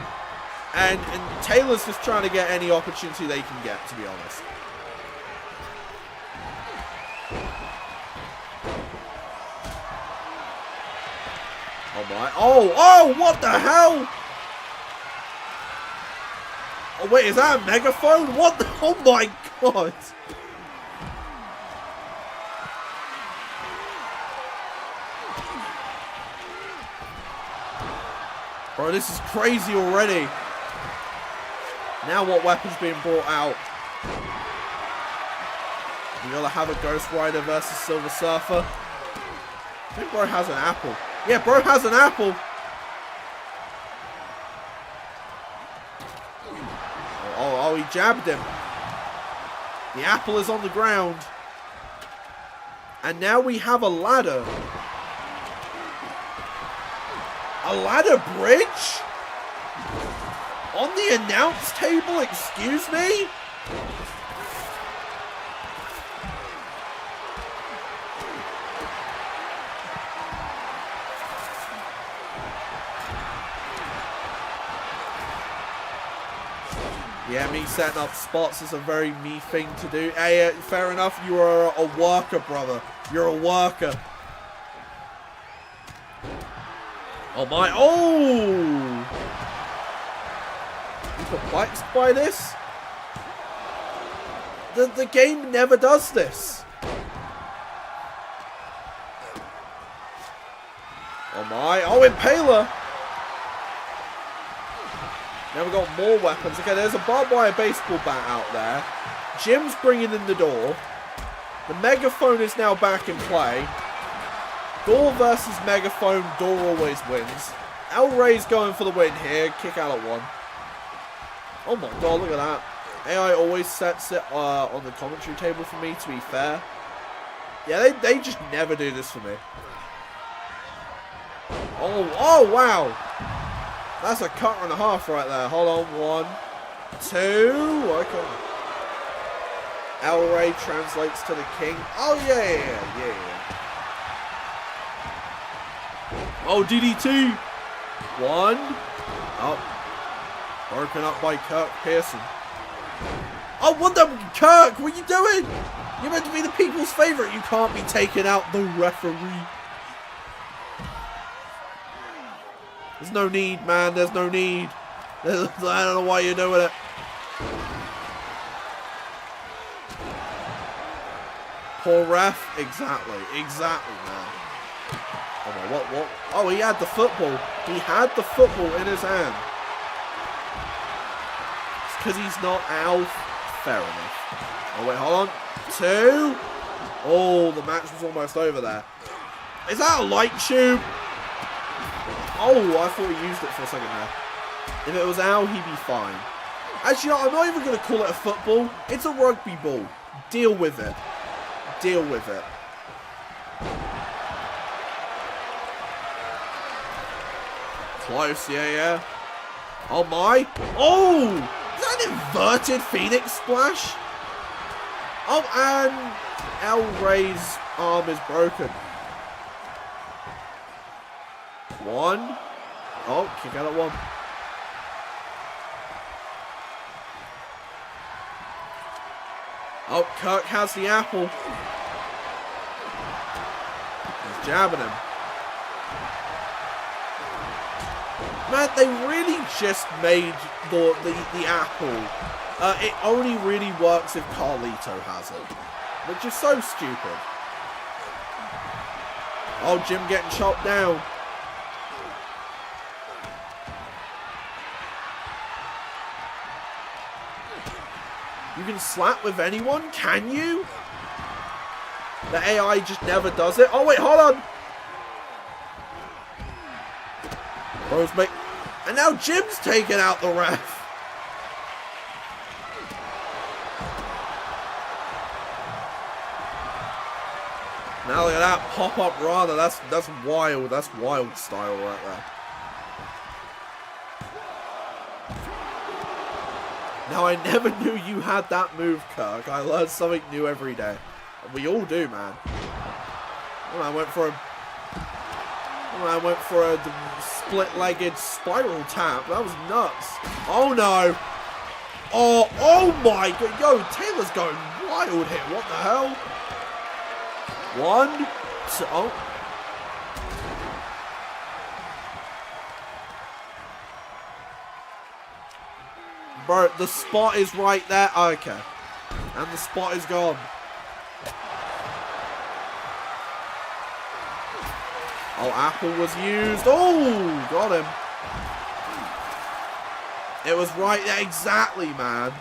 and Taylor's just trying to get any opportunity they can get, to be honest. Oh my! Oh! What the hell? Oh wait, is that a megaphone? What the? Oh my god! Bro, this is crazy already. Now what weapon's being brought out? You gotta have a Ghost Rider versus Silver Surfer. I think bro has an apple. Yeah, bro has an apple. Oh, he jabbed him. The apple is on the ground. And now we have a ladder. A ladder bridge? On the announce table, excuse me? Yeah, me setting up spots is a very me thing to do. Hey, fair enough, you are a worker, brother. You're a worker. Oh my, oh! You perplexed by this? The game never does this. Oh my, oh, Impaler! Now we've got more weapons. Okay, there's a barbed wire baseball bat out there. Jim's bringing in the door. The megaphone is now back in play. Door versus megaphone. Door always wins. El Rey's going for the win here. Kick out at 1. Oh my god, look at that. AI always sets it on the commentary table for me, to be fair. Yeah, they just never do this for me. Oh, wow. That's a cut and a half right there. Hold on. 1, 2. Okay. El Rey translates to the king. Oh, yeah. Oh, DDT. 1. Oh. Broken up by Kirk Pearson. Oh, what the? Kirk, what are you doing? You're meant to be the people's favourite. You can't be taking out the referee. There's no need, man. There's no need. I don't know why you're doing it. Poor ref. Exactly, man. Oh, my, what? Oh, he had the football. He had the football in his hand. It's because he's not Alf. Fair enough. Oh, wait, hold on. 2. Oh, the match was almost over there. Is that a light tube? Oh, I thought he used it for a second there. If it was Al, he'd be fine. Actually, I'm not even going to call it a football. It's a rugby ball. Deal with it. Deal with it. Close, yeah. Oh, my. Oh! Is that an inverted Phoenix splash? Oh, and El Rey's arm is broken. 1. Oh, kick out at 1. Oh, Kirk has the apple. He's jabbing him. Man, they really just made the apple. It only really works if Carlito has it. Which is so stupid. Oh, Jim getting chopped down. You can slap with anyone? Can you? The AI just never does it. Oh, wait, hold on. Bro's make... And now Jim's taking out the ref. Now look at that pop-up Rana. That's wild. That's wild style right there. Now, I never knew you had that move, Kirk. I learn something new every day. We all do, man. Oh, I went for a split-legged spiral tap. That was nuts. Oh, no. Oh my God. Yo, Taylor's going wild here. What the hell? 1, 2. Oh. Bro, the spot is right there. Okay. And the spot is gone. Oh, apple was used. Oh, got him. It was right there. Exactly, man.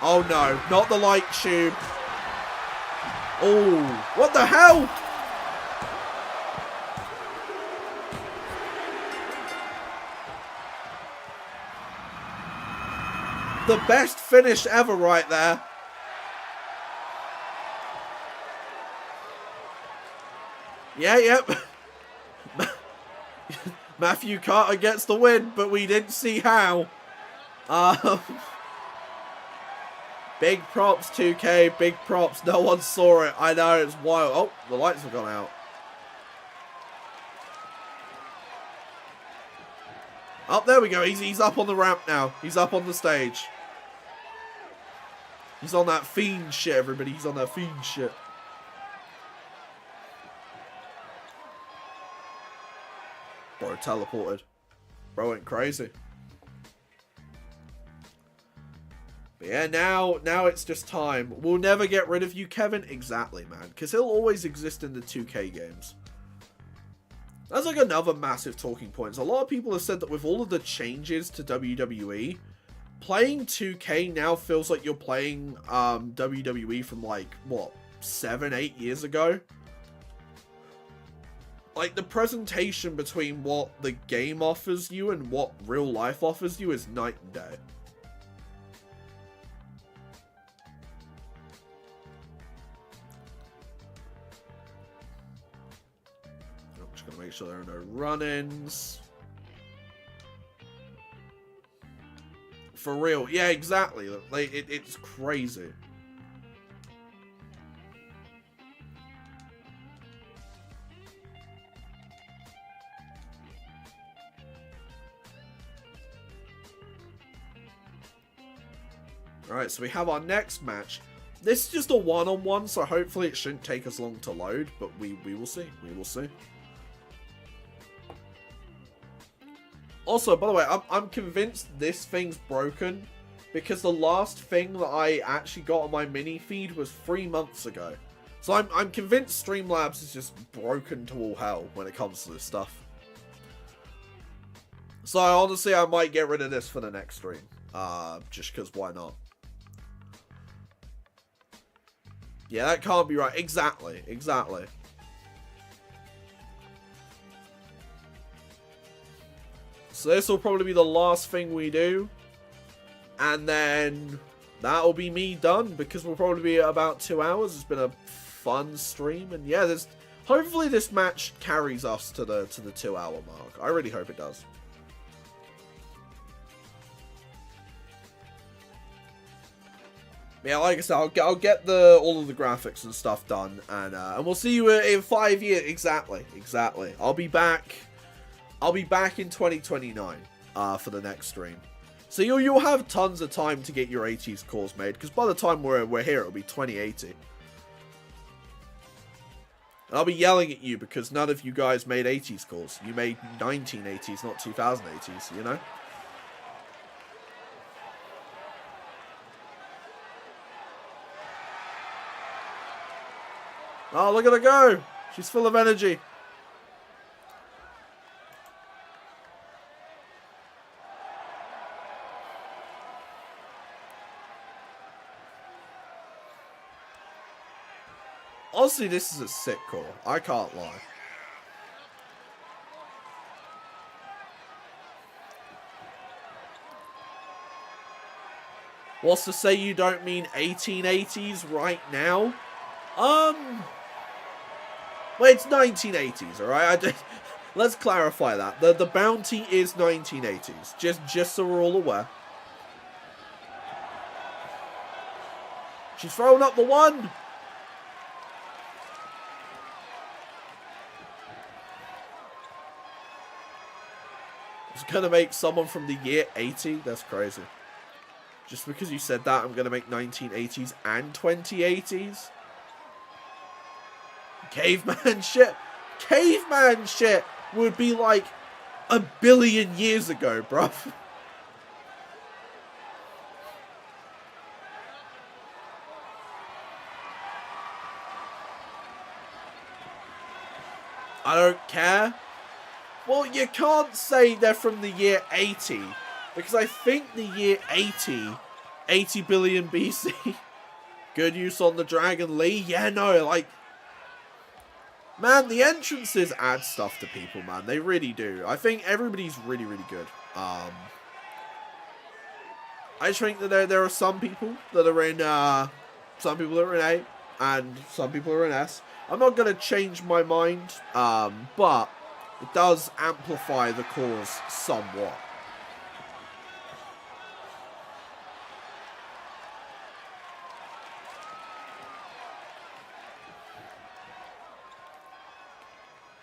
Oh, no. Not the light tube. Oh, what the hell? the best finish ever right there. Yeah, yep. Matthew Carter gets the win, but we didn't see how. Big props, 2K. Big props. No one saw it. I know, it's wild. Oh, the lights have gone out. Oh, there we go. He's up on the ramp now. He's up on the stage. He's on that fiend shit, everybody. He's on that fiend shit. Bro, teleported. Bro went crazy. But yeah, now it's just time. We'll never get rid of you, Kevin. Exactly, man. Because he'll always exist in the 2K games. That's like another massive talking point. A lot of people have said that with all of the changes to WWE, playing 2K now feels like you're playing WWE from like, what, 7, 8 years ago? Like, the presentation between what the game offers you and what real life offers you is night and day. I'm just gonna make sure there are no run-ins. For real. Yeah, exactly. Like, it's crazy. Alright, so we have our next match. This is just a one-on-one, so hopefully it shouldn't take us long to load, but we will see. We will see. Also, by the way, I'm convinced this thing's broken because the last thing that I actually got on my mini feed was 3 months ago. So I'm convinced Streamlabs is just broken to all hell when it comes to this stuff. So honestly, I might get rid of this for the next stream. Just because why not? Yeah, that can't be right. Exactly, exactly. So this will probably be the last thing we do. And then that'll be me done because we'll probably be at about 2 hours. It's been a fun stream. And yeah, hopefully this match carries us to the 2 hour mark. I really hope it does. Yeah, like I said, I'll get all of the graphics and stuff done, and we'll see you in 5 years. Exactly. I'll be back in 2029 for the next stream. So you'll have tons of time to get your 80s calls made, because by the time we're here, it'll be 2080. And I'll be yelling at you because none of you guys made 80s calls. You made 1980s, not 2080s. You know. Oh, look at her go! She's full of energy. Honestly, this is a sick call. I can't lie. What's to say you don't mean 1880s right now? Well, it's 1980s, alright? Let's clarify that. The bounty is 1980s. Just so we're all aware. She's throwing up the one! It's gonna make someone from the year 80? That's crazy. Just because you said that, I'm gonna make 1980s and 2080s? Caveman shit. Caveman shit would be like 1 billion years ago, bruv. I don't care. Well, you can't say they're from the year 80, because I think the year 80 billion BC. Good use on the Dragon Lee. Yeah, no, like, man, the entrances add stuff to people, man. They really do. I think everybody's really, really good. I just think that there are some people that are in A, and some people are in S. I'm not going to change my mind, but it does amplify the cause somewhat.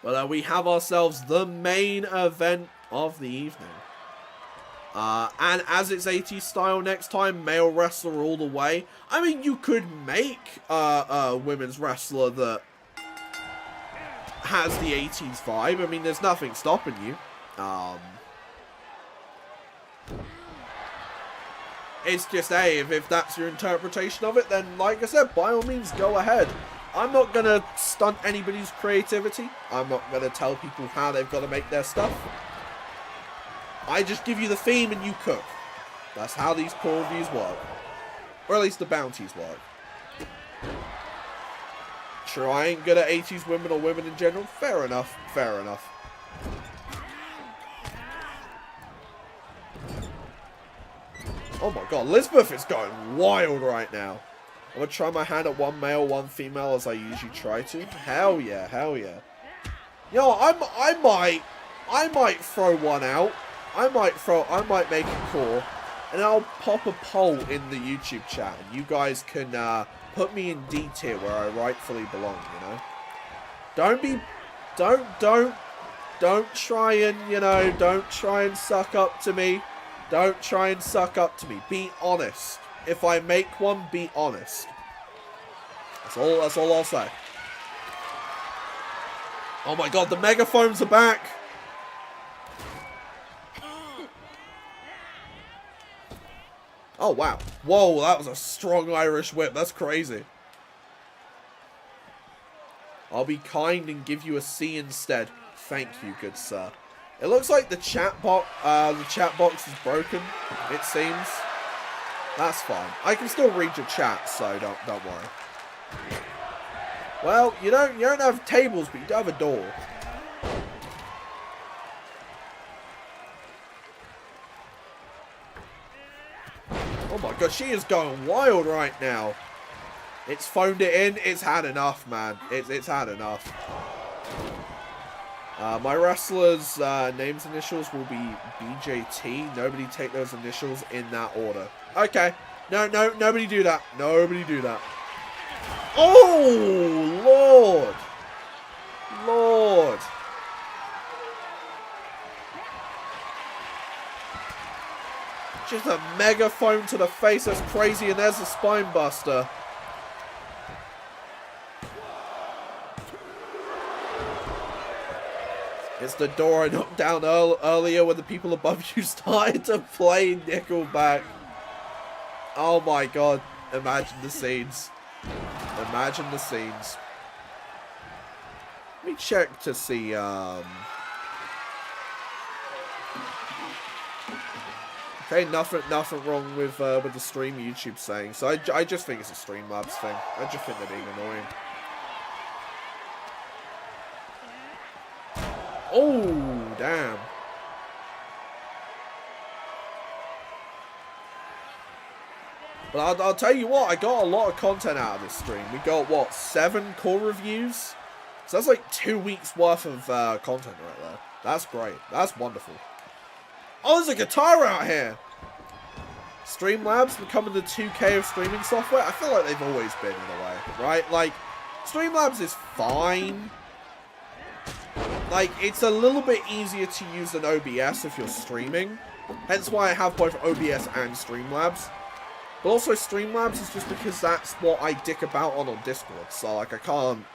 But we have ourselves the main event of the evening. And as it's 80s style next time, male wrestler all the way. I mean, you could make a women's wrestler that has the 80s vibe. I mean, there's nothing stopping you. It's just, hey, if that's your interpretation of it, then like I said, by all means, go ahead. I'm not going to stunt anybody's creativity. I'm not going to tell people how they've got to make their stuff. I just give you the theme and you cook. That's how these core reviews work. Or at least the bounties work. Sure, I ain't good at 80s women or women in general. Fair enough. Fair enough. Oh my god, Elizabeth is going wild right now. I'm going to try my hand at one male, one female as I usually try to. Hell yeah, hell yeah. Yo, I might throw one out. I might make a call, and I'll pop a poll in the YouTube chat, and you guys can put me in D tier where I rightfully belong, you know? Don't try and, you know, don't try and suck up to me. Don't try and suck up to me. Be honest. If I make one, be honest. That's all I'll say. Oh my god, the megaphones are back! Oh wow. Whoa, that was a strong Irish whip. That's crazy. I'll be kind and give you a C instead. Thank you, good sir. It looks like the chat box is broken, it seems. That's fine. I can still read your chat, so don't worry. Well, you don't have tables, but you do have a door. Oh my god, she is going wild right now. It's phoned it in. It's had enough, man. It's had enough. My wrestler's name's initials will be BJT. Nobody take those initials in that order. Okay. No, nobody do that. Nobody do that. Oh, Lord. Lord. Just a megaphone to the face. That's crazy. And there's a spine buster. It's the door I knocked down earlier when the people above you started to play Nickelback. Oh my god. Imagine the scenes. Imagine the scenes. Let me check to see, okay, nothing wrong with the stream YouTube's saying. So I just think it's a Streamlabs thing. I just think they're being annoying. Oh, damn. But I'll tell you what, I got a lot of content out of this stream. We got, what, 7 core reviews? So that's like 2 weeks worth of content right there. That's great. That's wonderful. Oh, there's a guitar out here! Streamlabs becoming the 2K of streaming software? I feel like they've always been, in a way, right? Like, Streamlabs is fine. Like, it's a little bit easier to use than OBS if you're streaming. Hence why I have both OBS and Streamlabs. But also, Streamlabs is just because that's what I dick about on Discord. So, like, I can't...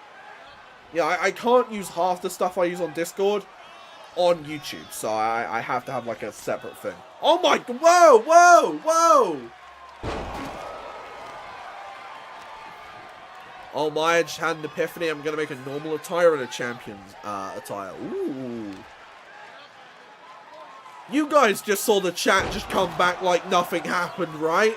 Yeah, I can't use half the stuff I use on Discord on YouTube. So, I have to have, like, a separate thing. Oh my... Whoa! Whoa! Whoa! Oh my, I just had an epiphany. I'm going to make a normal attire and a champion's attire. Ooh. You guys just saw the chat just come back like nothing happened, right?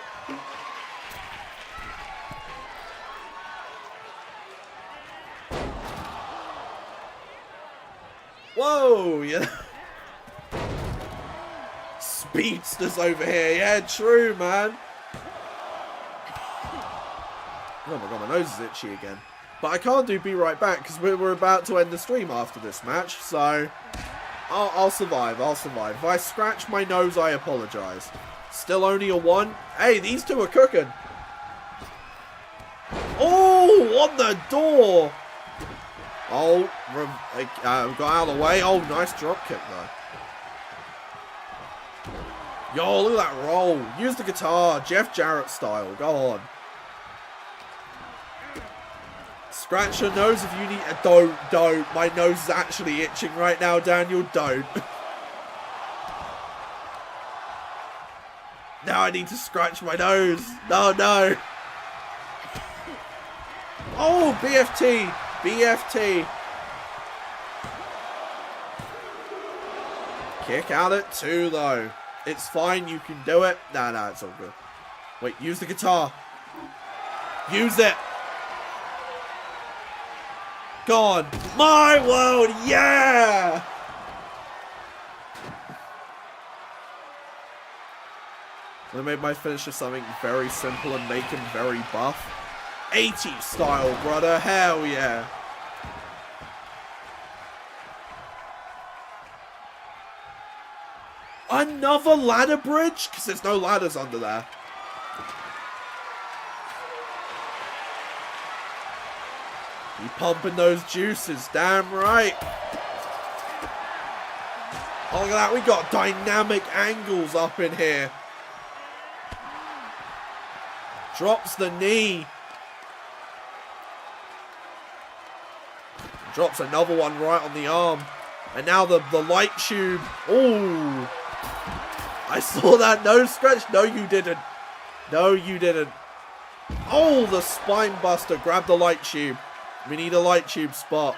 Whoa, yeah. beasters over here. Yeah, true, man. Oh my god, my nose is itchy again. But I can't do be right back because we're about to end the stream after this match. So I'll survive. I'll survive. If I scratch my nose, I apologize. Still only a 1. Hey, these two are cooking. Oh, on the door. Oh, got out of the way. Oh, nice drop kick, though. Yo, look at that roll. Use the guitar. Jeff Jarrett style. Go on. Scratch your nose if you need... Don't. My nose is actually itching right now, Daniel. Don't. Now I need to scratch my nose. No. Oh, BFT. BFT. Kick out at 2, though. It's fine. You can do it. Nah, it's all good. Wait, use the guitar. Use it. Go on. My world. Yeah. I made my finisher something very simple and make him very buff. 80s style, brother. Hell yeah. Another ladder bridge? Because there's no ladders under there. You pumping those juices, damn right. Oh, look at that. We got dynamic angles up in here. Drops the knee. Drops another one right on the arm. And now the light tube. Ooh. I saw that nose scratch. No, you didn't. No, you didn't. Oh, the spine buster. Grab the light tube. We need a light tube spot.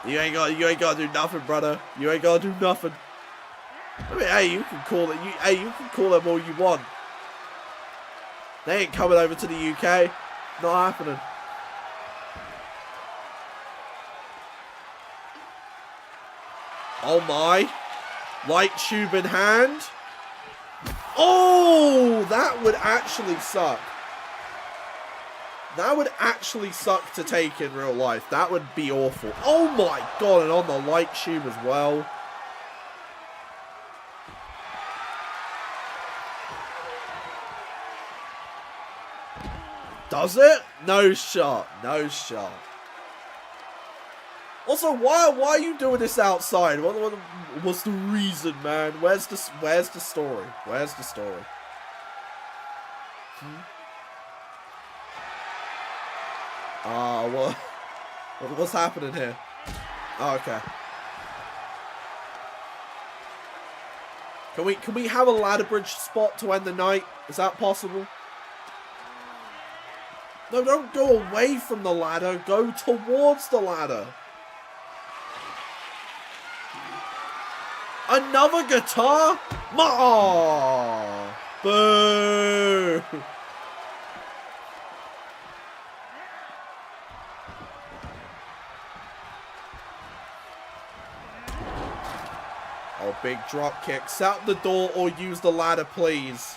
You ain't got to do nothing, brother. You ain't got to do nothing. I mean, hey, you can call it. You can call them all you want. They ain't coming over to the UK. Not happening. Oh my. Light tube in hand. Oh, that would actually suck. That would actually suck to take in real life. That would be awful. Oh my god, and on the light tube as well. Does it? No shot. No shot. Also, why are you doing this outside? What's the reason, man? Where's the story? Where's the story? What's happening here? Oh, okay. Can we have a ladder bridge spot to end the night? Is that possible? No, don't go away from the ladder. Go towards the ladder. Another guitar? Oh, boo. Oh, big drop kicks. Out the door or use the ladder, please.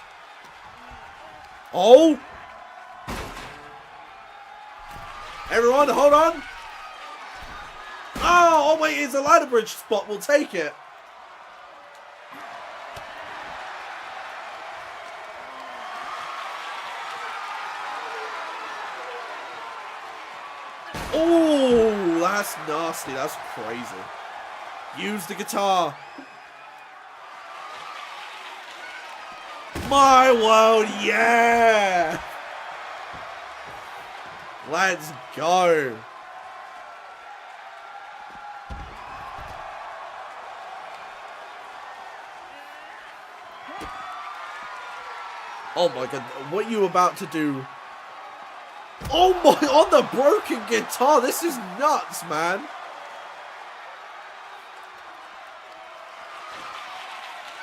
Oh. Everyone, hold on. Oh, wait, it's a ladder bridge spot. We'll take it. Oh, that's nasty. That's crazy. Use the guitar. My world, yeah. Let's go. Oh my god, what are you about to do? Oh my, on the broken guitar, this is nuts, man.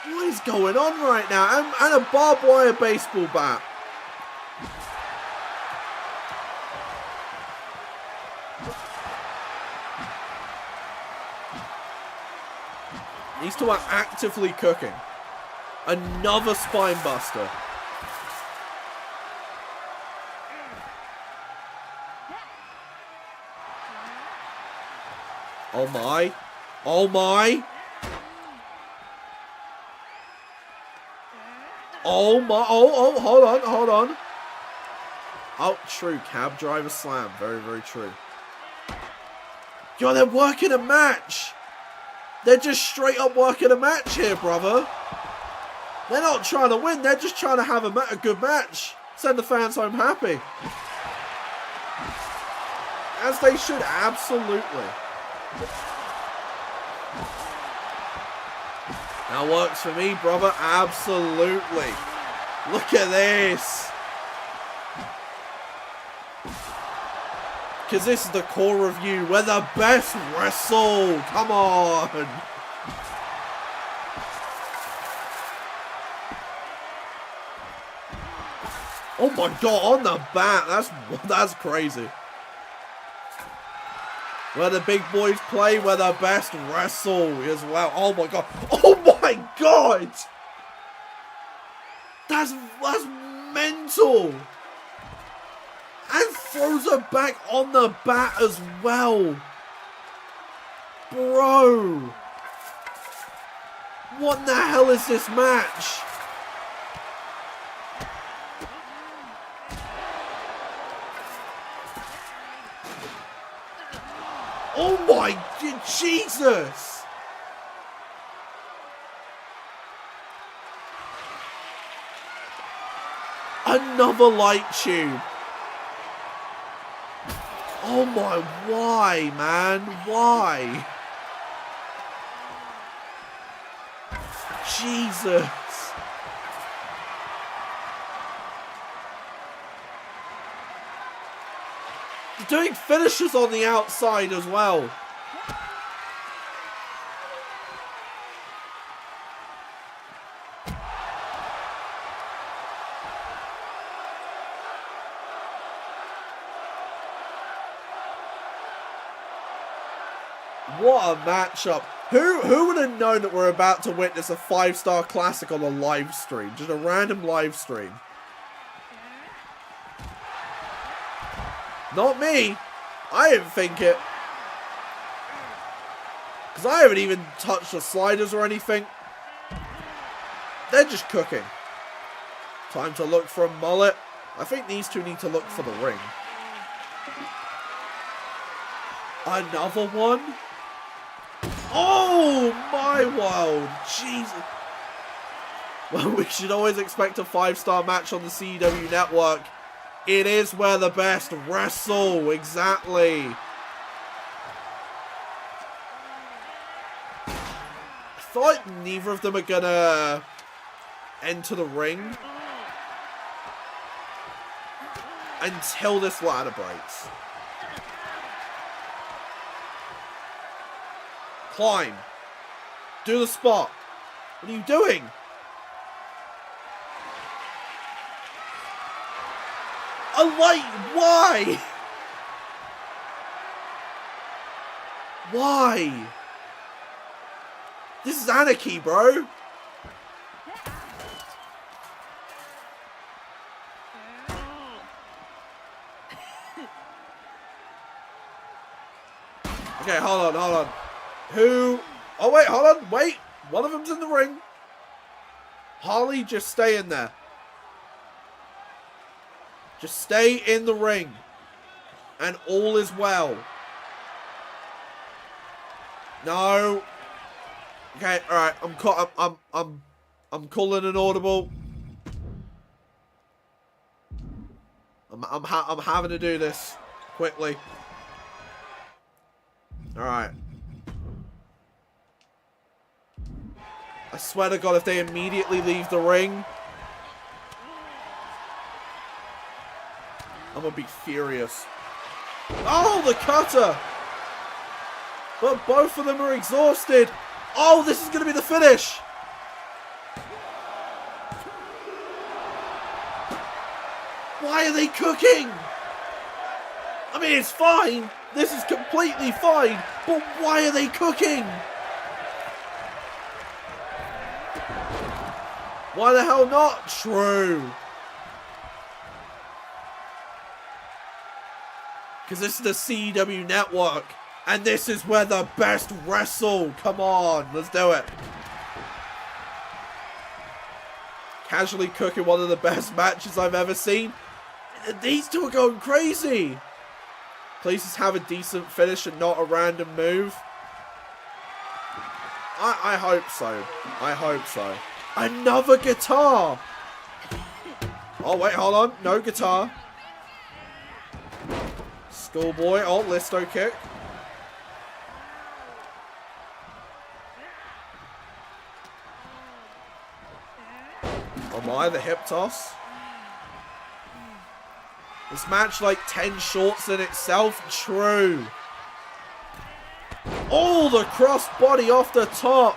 What is going on right now? And a barbed wire baseball bat. These two are actively cooking. Another spine buster. Oh my. Oh my. Oh my. Oh, hold on, hold on. Oh, true. Cab driver slam. Very, very true. Yo, they're working a match. They're just straight up working a match here, brother. They're not trying to win. They're just trying to have a good match. Send the fans home happy. As they should, absolutely. That works for me, brother. Absolutely. Look at this. Because this is the core review. We're the best wrestle. Come on. Oh my god, on the bat. That's crazy. Where the big boys play, we're the best wrestle as well. Oh my god. Oh my god. That's mental. And throws her back on the bat as well. Bro. What the hell is this match? Oh my Jesus! Another light tube. Oh my, why, man? Why? Jesus. Doing finishes on the outside as well. What a matchup. Who would have known that we're about to witness a 5-star classic on a live stream? Just a random live stream. Not me. I didn't think it. Because I haven't even touched the sliders or anything. They're just cooking. Time to look for a mullet. I think these two need to look for the ring. Another one? Oh my world. Jesus. Well, we should always expect a 5-star match on the CW network. It is where the best wrestle. Exactly. I thought neither of them are gonna enter the ring until this ladder breaks. Climb. Do the spot. What are you doing? A light. Why? Why? This is anarchy, bro. Okay, hold on. Who? Oh, wait, hold on. Wait. One of them's in the ring. Harley, just stay in there. Just stay in the ring. And all is well. No. Okay, alright. I'm calling an audible. I'm having to do this quickly. Alright. I swear to God, if they immediately leave the ring, I'm gonna be furious. Oh, the cutter! But both of them are exhausted. Oh, this is gonna be the finish! Why are they cooking? I mean, it's fine. This is completely fine. But why are they cooking? Why the hell not? True. Because this is the CW network. And this is where the best wrestle. Come on, let's do it. Casually cooking one of the best matches I've ever seen. These two are going crazy. Please just have a decent finish and not a random move. I hope so. I hope so. Another guitar. Oh, wait, hold on. No guitar. Schoolboy. Oh, Listo kick. Oh my, the hip toss. This match like 10 shorts in itself. True. Oh, the crossbody off the top.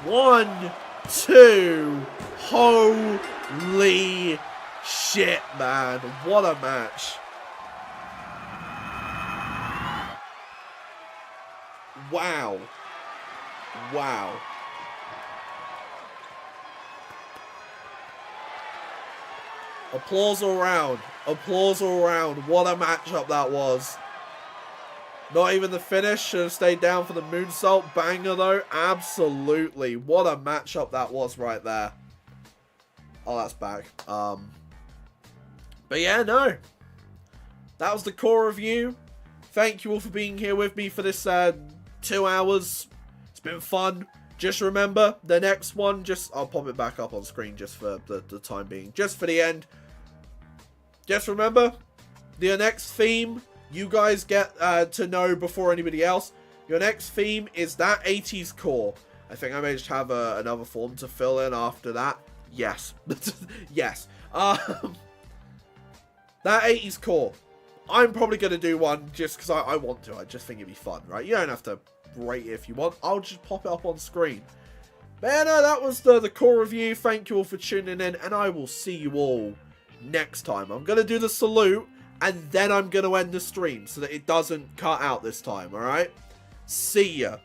1, 2. Holy shit, man. What a match. Wow. Wow. Applause all round. Applause all round. What a matchup that was. Not even the finish. Should have stayed down for the moonsault banger though. Absolutely. What a matchup that was right there. Oh, that's back. But yeah, no. That was the core review. Thank you all for being here with me for this 2 hours. It's been fun. Just remember, the next one, I'll pop it back up on screen just for the time being. Just for the end. Just remember, the next theme, you guys get to know before anybody else. Your next theme is that 80s core. I think I may just have another form to fill in after that. Yes. Yes. That 80s core. I'm probably going to do one just because I want to. I just think it'd be fun, right? You don't have to rate it if you want. I'll just pop it up on screen. But yeah, no, that was the core review. Thank you all for tuning in, and I will see you all next time. I'm going to do the salute, and then I'm going to end the stream so that it doesn't cut out this time, alright? See ya.